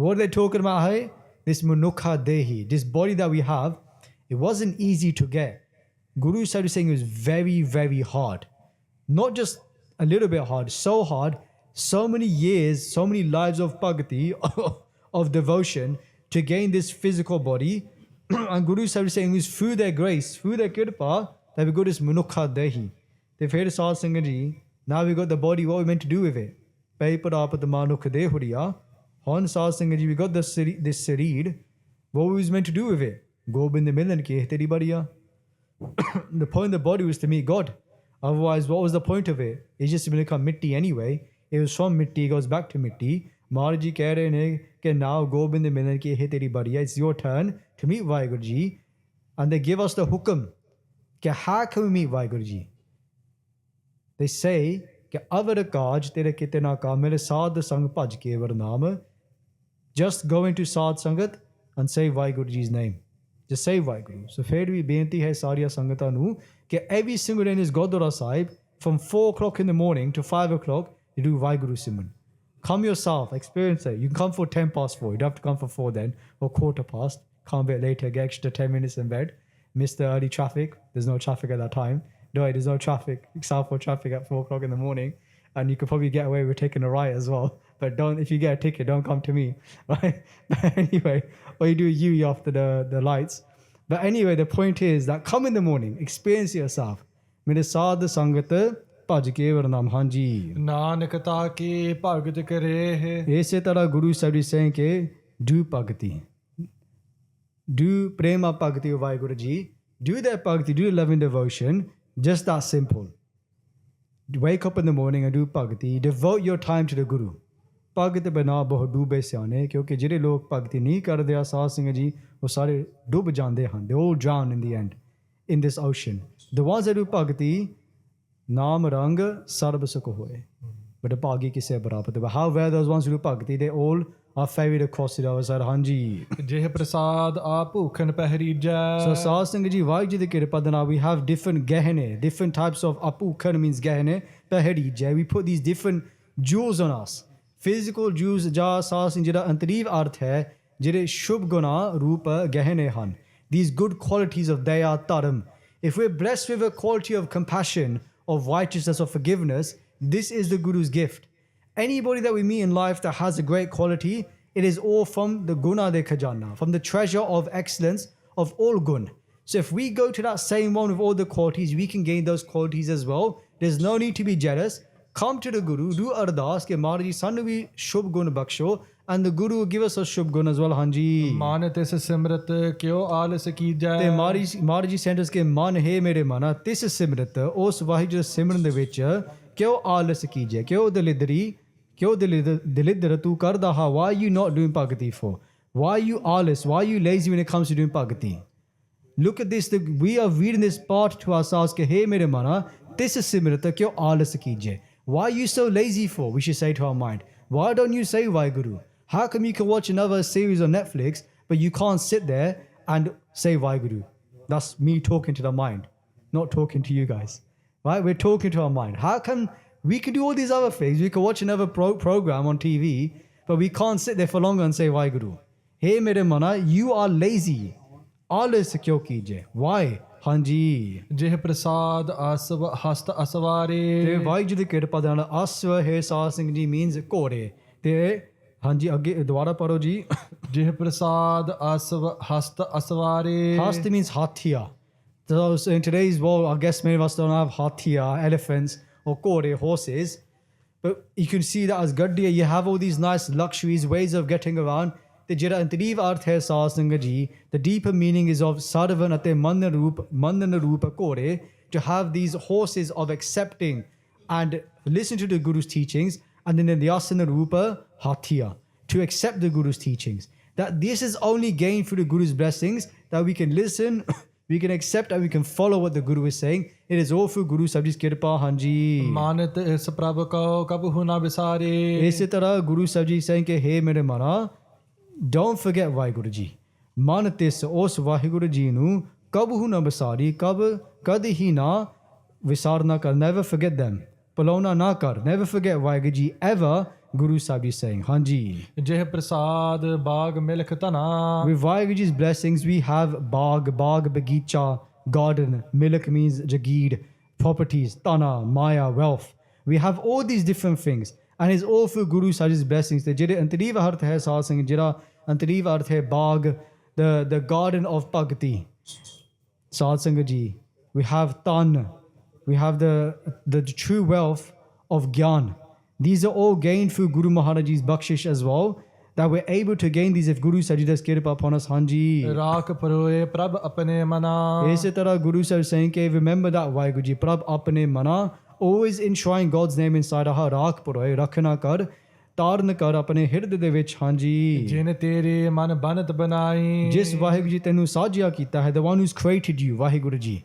What are they talking about here? This Manukha Dehi, this body that we have, it wasn't easy to get. Guru Sahib is saying it was very, very hard. Not just a little bit hard, so hard, so many years, so many lives of bhakti, of devotion to gain this physical body. And Guru Sahib is saying it was through their grace, through their kirpa, that we got this Manukha Dehi. They've heard Sahad Sangha Ji, now we got the body, what are we meant to do with it? Paipadapa the Manukha Dehuriya. On Sahad Sangha Ji, we got this Sareed. What we was meant to do with it? Gobind Milan ki teri badiya. The point of the body was to meet God. Otherwise, what was the point of it? It's just to become mitti anyway. It was from mitti, it goes back to mitti. Maharaj Ji keh rahe ne ki now Gobind Milan ki teri badiya. It's your turn to meet Vaheguru Ji. And they give us the hukum. Ki how can we meet Vaheguru Ji? They say कि अवर काज तेरे किते ना का मेरे साध संग भज के वरनाम. Just go into साध संगत and say Vaheguru Ji's name. Just say Vaheguru. So फिर भी बेनती है सारिया संगतां नू कि every single day in this Gurdwara Sahib from 4 o'clock in the morning to 5 o'clock you do Vaheguru Simran. Come yourself, experience it. You can come for 10 past 4. You don't have to come for 4 then or quarter past. Come a bit later, get extra 10 minutes in bed. Miss the early traffic. There's no traffic at that time. No, there's no traffic, Southport traffic at 4 o'clock in the morning. And you could probably get away with taking a ride as well. But if you get a ticket, don't come to me, right? But anyway, or you do a UE after the lights. But anyway, the point is that come in the morning, experience yourself. Mere sadh sangat bhaj ke varnam, hanji. Nanak ਤਾ ਕੀ ਭਗਤ ਕਰੇ. ਇਸੇ ਤਰ੍ਹਾਂ Guru Sahib is saying ke do bhakti. Do prema bhakti of Vaheguru Ji. Do that bhakti, do the loving devotion. Just that simple. Wake up in the morning and do bhakti. Devote your time to the Guru. Bhagati bina bahut doobe syane, kyunki ਜਿਹੜੇ ਲੋਕ ਭਗਤੀ ਨਹੀਂ ਕਰਦੇ ਆ ਸਾਧ ਸੰਗਤ ਜੀ ਉਹ ਸਾਰੇ ਡੁੱਬ ਜਾਂਦੇ ਹਨ. They all drown in the end in this ocean. The ones that do bhakti, naam rang sarb sukh hoye. But the bhagi ਕਿਸੇ ਬਰਾਬਰ. But however, those ones who do bhakti, they all are ferried across the other side. ਹਾਂਜੀ. ਜਿਹ ਪ੍ਰਸਾਦ ਆ ਭੂਖਨ ਪਹਿਰੀਜੈ. So ਸਾਧ ਸੰਗਤ ਜੀ ਵਾਹਿਗੁਰੂ ਜੀ ਦੀ ਕਿਰਪਾ ਦੇ ਨਾਲ we have different gehne, different types of apukhan means gehne, ਪਹਿਰੀਜੈ. We put these different jewels on us. Physical jewels ਜਾਂ ਸਾਧ ਸੰਗਤ ਜਿਹੜਾ ਅੰਤਰੀਵ ਅਰਥ ਹੈ ਜਿਹੜੇ ਸ਼ੁਭ ਗੁਣਾ ਰੂਪ ਗਹਿਣੇ ਹਨ. These good qualities of daya dharam. If we're blessed with a quality of compassion, of righteousness, of forgiveness, this is the Guru's gift. Anybody that we meet in life that has a great quality, it is all from the guna de khajana, from the treasure of excellence of all gun. So if we go to that same one with all the qualities, we can gain those qualities as well. There's no need to be jealous. Come to the Guru, do ardas ke Maharaj ji sanu bhi shubh gun baksho, and the Guru will give us a shubh gun as well. Hanji. ਮਨ ਤਿਸ ਸਿਮਰਤ ਕਿਉ ਆਲਸ ਕੀਜੈ. ਤੇ Maharaj ji sent us ke man hai mere mana tis simrat, ਉਸ ਵਾਹਿਗੁਰੂ ਸਿਮਰਨ ਦੇ ਵਿੱਚ ਕਿਉਂ ਆਲਸ ਕੀਜੈ, ਕਿਉਂ ਦਲਿਦਰ ਤੂੰ ਕਰਦਾ ਹਾ. Why are you not doing bhakti for? Why are you alles? Why are you lazy when it comes to doing bhakti? Look at this. We are reading this part to ourselves ke hey mere mana tis simrat kyun alas kijye. Why are you so lazy for? We should say to our mind. Why don't you say Vaheguru? How come you can watch another series on Netflix but you can't sit there and say Vaheguru? That's me talking to the mind, not talking to you guys. Right? We're talking to our mind. How come we can do all these other things? We can watch another program on TV, but we can't sit there for longer and say Vaheguru. Hey mere mana, you are lazy. Alas kyun kijye? Why? ਹਾਂਜੀ. ਜਿਹ ਪ੍ਰਸਾਦ ਅਸਵ ਹਸਤ ਅਸਵਾਰੇ. ਤੇ ਵਾਹਿਗੁਰੂ ਜੀ ਦੀ ਕਿਰਪਾ ਦੇ ਨਾਲ ਅਸਵ ਹੈ ਸਾਧ Singh ji means ਘੋੜੇ. ਤੇ ਹਾਂਜੀ ਅੱਗੇ ਦੁਬਾਰਾ ਪੜੋ ਜੀ. ਜਿਹ ਪ੍ਰਸਾਦ ਅਸਵ ਹਸਤ ਅਸਵਾਰੇ. Hast means hathia. So in today's world, I guess many of us don't have hathia, elephants, or ਘੋੜੇ, horses. But you can see that as Gaddiya, you have all these nice luxuries, ways of getting around. ਤੇ ਜਿਹੜਾ ਅੰਤਰੀਵ ਅਰਥ ਹੈ ਸਾਧ ਸੰਗਤ ਜੀ, the deeper meaning is of sarvan ਅਤੇ ਮੰਦਨ ਰੂਪ ਘੋੜੇ, to have these horses of accepting and listen to the Guru's teachings, and then the asana rupa hathiya. to accept the Guru's teachings. That this is only gained through the Guru's blessings, that we can listen, we can accept and we can follow what the Guru is saying. It is all through Guru Sahib Ji's kirpa, Hanji. ਮਾਨਤ ਇਸ ਪ੍ਰਭ ਕੋ ਕਬਹੁ ਨਾ ਵਿਸਾਰੇ ਇਸੇ ਤਰ੍ਹਾਂ Guru Sahib Ji saying ਕਿ hey ਮੇਰੇ ਮਨਾ, don't forget Waheguru ji. ਮਨ ਤਿਸ ਉਸ ਵਾਹਿਗੁਰੂ ਜੀ ਨੂੰ ਕਬਹੁ ਨਾ ਵਿਸਾਰੀ, ਕਦੇ ਹੀ ਨਾ ਵਿਸਾਰਨਾ ਕਰ. Never forget them. ਭੁਲਾਉਣਾ ਨਾ ਕਰ. Never forget Waheguru ji ever. Guru Sahib is saying, Hanji. ਜਿਹ ਪ੍ਰਸਾਦ ਬਾਗ ਮਿਲਖ ਧਨਾ With Vaheguru Ji's blessings, we have Baag, Bagicha, garden. Milk means Jagid, properties, Tana, Maya, wealth. We have all these different things. And it's all through Guru Sahib's blessings. The Jire Antariva Arth hai Saad Singh, Jira Antariva Arth hai Baag, the garden of Bhakti. Saad Singh Ji. We have Tan. We have the true wealth of Gyan. These are all gained through Guru Maharaj Ji's bakshish as well. That we're able to gain these if Guru Sahib Ji does kirpa upon us, Hanji. ਰਾਖ ਪਰੋਏ ਪ੍ਰਭ ਆਪਣੇ ਮਨਾ ਇਸੇ ਤਰ੍ਹਾਂ Guru Sahib saying, okay, remember that Vaheguru Ji, Prabh apne mana, always enshrine God's name inside our rakh paroy, rakhna kar, Taran ਕਰ ਆਪਣੇ ਹਿਰਦੇ ਦੇ ਵਿੱਚ, ਹਾਂਜੀ. ਜਿਨ ਤੇਰੇ ਮਨ ਬਨਤ ਬਣਾਈ ਜਿਸ ਵਾਹਿਗੁਰੂ ਜੀ ਤੈਨੂੰ ਸਾਜਿਆ ਕੀਤਾ ਹੈ, the one who's created you, Waheguru ji.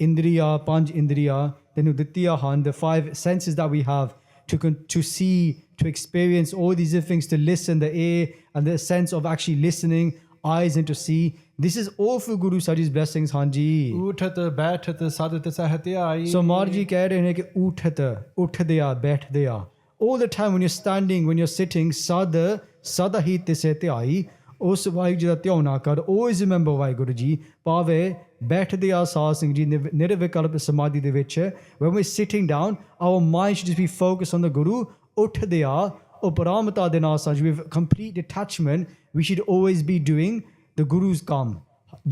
ਇੰਦਰੀਆ, ਪੰਜ ਇੰਦਰੀਆ ਤੈਨੂੰ ਦਿੱਤੀਆਂ ਹਨ, the five senses that we have to see, to experience all these different things, to listen, the ear and the sense of actually listening, eyes and to see. This is all through Guru Sahib Ji's blessings, Hanji. ਉਠਤ ਬੈਠਤ ਸਦਤ ਸਹਤਿਆਈ So Marji ਕਹਿ ਰਹੇ ਨੇ ਕਿ ਉੱਠਦੇ ਆ, ਬੈਠਦੇ ਆ. All the time when you're standing, when you're sitting, ਸਦਾ ਹੀ ਤਿਸੇ ਧਿਆਈ, ਉਸ ਵਾਹਿਗੁਰੂ ਜੀ ਦਾ ਧਿਆਨ ਨਾ ਕਰ. Always remember Waheguru ji. ਭਾਵੇਂ ਬੈਠਦੇ ਆ ਸਾਧ ਸਿੰਘ ਜੀ ਨਿਰਵਿਕਲਪ ਸਮਾਧੀ ਦੇ ਵਿੱਚ, when we're sitting down, our mind should just be focused on the Guru. ਉੱਠਦੇ ਆ ਉਪਰਾਮਤਾ ਦੇ ਨਾਲ ਸਾਂਝ, with complete detachment, we should always be doing the Guru's ਕੰਮ.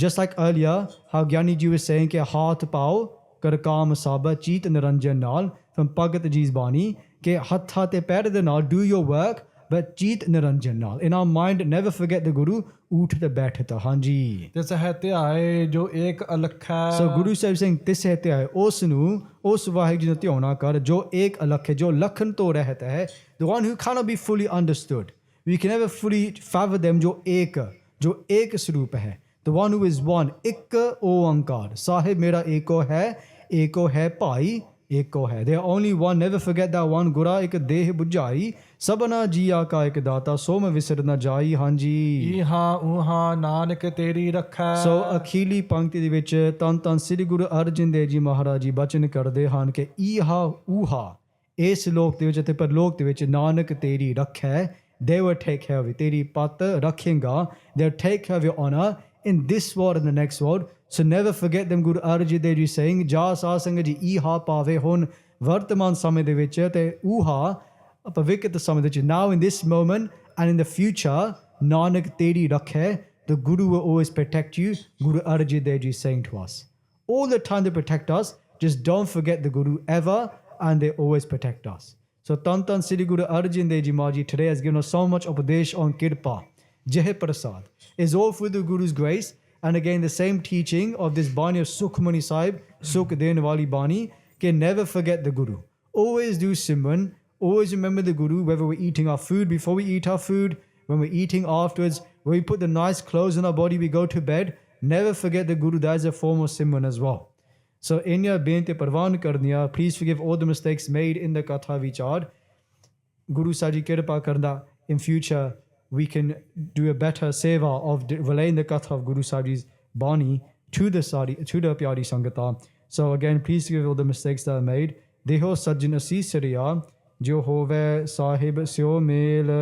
Just like earlier, how Gyani ji was saying ਕਿ ਹੱਥ ਪਾਓ ਕਰ ਕਾਮ ਸਾਬਾ ਚੀਤ ਨਿਰੰਜਨ ਨਾਲ, from Bhagat Ji's Bani, ਕਿ ਹੱਥਾਂ ਤੇ ਪੈਰ ਦੇ ਨਾਲ do your work, but ਚੀਤ ਨਿਰੰਜਨ ਨਾਲ. In our mind, never forget the Guru. ਉੱਠ ਬੈਠਤਾ, ਹਾਂਜੀ. ਤੇ ਸਹਤਿਆਏ ਜੋ ਏਕ ਅਲਖ ਹੈ. So Guru Sahib saying ਤਿਸ ਹੈ ਧਿਆਏ, ਉਸ ਨੂੰ, ਉਸ ਵਾਹਿਗੁਰੂ ਜੀ ਨੂੰ ਧਿਆਉਣਾ ਕਰ ਜੋ ਏਕ ਅਲਖ ਹੈ, ਜੋ ਲਖਨ ਤੋਂ ਰਹਿਤ ਹੈ, the one who cannot be fully understood. We can never fully fathom them, ਜੋ ਏਕ ਸਰੂਪ ਹੈ, the one who is one. ਇੱਕ ਓੰਕਾਰ, ਸਾਹਿਬ ਮੇਰਾ ਏਕੋ ਹੈ ਭਾਈ ਏਕੋ ਹੈ. They are only one. Never forget that one. ਗੁਰਾ ਇੱਕ ਦੇਹ ਬੁਝਾਈ, ਸਭਨਾ ਜੀਆ ਕਾ ਇੱਕ ਦਾਤਾ, ਸੋ ਮੈਂ ਵਿਸਰ ਨਾ ਜਾਈ, ਹਾਂਜੀ. ਇਹਾਂ ਉਹਾਂ ਨਾਨਕ ਤੇਰੀ ਰੱਖੈ. ਸੋ ਅਖੀਲੀ ਪੰਕਤੀ ਦੇ ਵਿੱਚ ਧੰਨ ਸ੍ਰੀ ਗੁਰੂ ਅਰਜਨ ਦੇਵ ਜੀ ਮਹਾਰਾਜ ਜੀ ਬਚਨ ਕਰਦੇ ਹਨ ਕਿ ਇਹਾ ਉਹਾ, ਇਸ ਲੋਕ ਦੇ ਵਿੱਚ ਅਤੇ ਪਰਲੋਕ ਦੇ ਵਿੱਚ ਨਾਨਕ ਤੇਰੀ ਰੱਖੈ. They will take care of you. ਤੇਰੀ ਪੱਤ ਰੱਖੇਗਾ. They will take care of your honor in this world and the next world. So never forget them. Guru Arjan Dev Ji saying, ਜਾ ਸਾਧ ਸੰਗਤ ਜੀ ਇਹਾ ਪਾਵੇ ਹੁਣ ਵਰਤਮਾਨ ਸਮੇਂ ਦੇ ਵਿੱਚ ਤੇ ਉਹਾ ਭਵਿੱਖਤ ਸਮੇਂ ਦੇ ਵਿੱਚ, now in this moment and in the future, Nanak ਤੇਰੀ ਰੱਖੈ. The Guru will always protect you. Guru Arjan Dev Ji saying to us, all the time they protect us. Just don't forget the Guru ever, and they always protect us. So Tan Sri Guru Arjan Dev Ji Maharaj today has given us so much upadesh on Kirpa. Jai Prasad is all through the Guru's grace. And again, the same teaching of this Bani of Sukhmani Sahib, Sukh Den Wali Bani, can never forget the Guru. Always do Simran. Always remember the Guru, whether we're eating our food, before we eat our food, when we're eating afterwards, when we put the nice clothes on our body, we go to bed. Never forget the Guru. That is a form of Simran as well. So, Inya Bente Parvan Karniya, please forgive all the mistakes made in the Katha Vichar. Guru Saji Kirpa Karna, in future, we can do a better seva of relaying the Katha of Guru Sahib's Bani to the Pyari Sangata. So again, please forgive all the mistakes that are made. Deho Sajjan Assis Sariya, Jo Hove Sahib Syo Mel.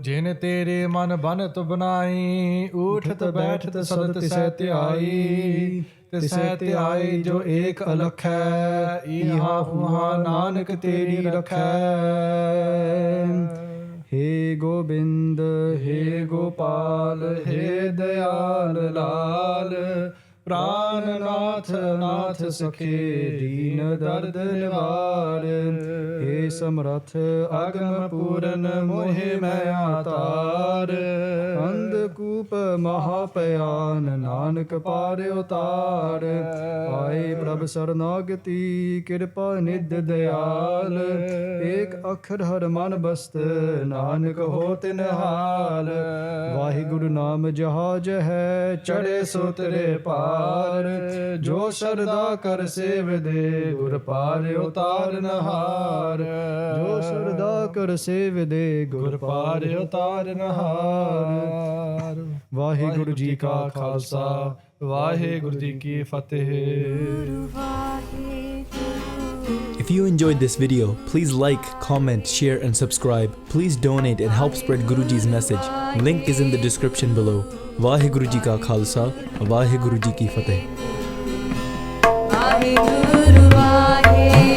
ਜਿਨ ਤੇਰੇ ਮਨ ਬਨਤ ਬਣਾਈ, ਉਠਤ ਬੈਠਤ ਸਦਤ ਸਹਤਿਆਈ, ਤੇ ਸਹਤਿਆਈ ਜੋ ਏਕ ਅਲਖ ਹੈ, ਇਹਾਂ ਉਹਾਂ ਨਾਨਕ ਤੇਰੀ ਰੱਖੈ. हे गोविंद हे गोपाल हे दयाल लाल, ਪ੍ਰਾਨਨਾਥ ਨਾਥ ਸਖੇ ਦੀਨ ਦਰਦ ਨਿਵਾਰ ਏ ਸਮਰਥ ਅਗਮ ਪੂਰਨ ਮੋਹਿ ਮੈਂ ਆਤਾਰ ਅੰਧਕੂਪ ਮਹਾਪਿਆਨ ਨਾਨਕ ਪਾਰ ਉਤਾਰ ਆਏ ਪ੍ਰਭ ਸਰਨਾਗਤੀ ਕਿਰਪਾ ਨਿਧ ਦਿਆਲ ਏਕ ਅੱਖਰ ਹਰ ਮਨ ਬਸਤ ਨਾਨਕ ਹੋ ਤਿਨ ਹਾਲ ਵਾਹਿਗੁਰੂ ਨਾਮ ਜਹਾਜ ਹੈ ਚੜੇ ਸੋ ਤੇਰੇ ਪਾਰ ਜੋ ਸ਼ਰਦਾ ਕਰ ਸੇਵ ਦੇ ਗੁਰ ਪਾਰ ਉਤਾਰਨ ਹਾਰ ਜੋ ਸ਼ਰਦਾ ਕਰ ਸੇਵ ਦੇ ਗੁਰ ਪਾਰ ਉਤਾਰਨ ਹਾਰ ਵਾਹਿਗੁਰੂ ਜੀ ਕਾ ਖਾਲਸਾ ਵਾਹਿਗੁਰੂ ਜੀ ਕੀ ਫਤਿਹ। If you enjoyed this video, please like, comment, share and subscribe. Please donate and help spread Guruji's message. Link is in the description below. Vaheguru Ji Ka Khalsa, Vaheguru Ji Ki Fateh. Vaheguru Vaheguru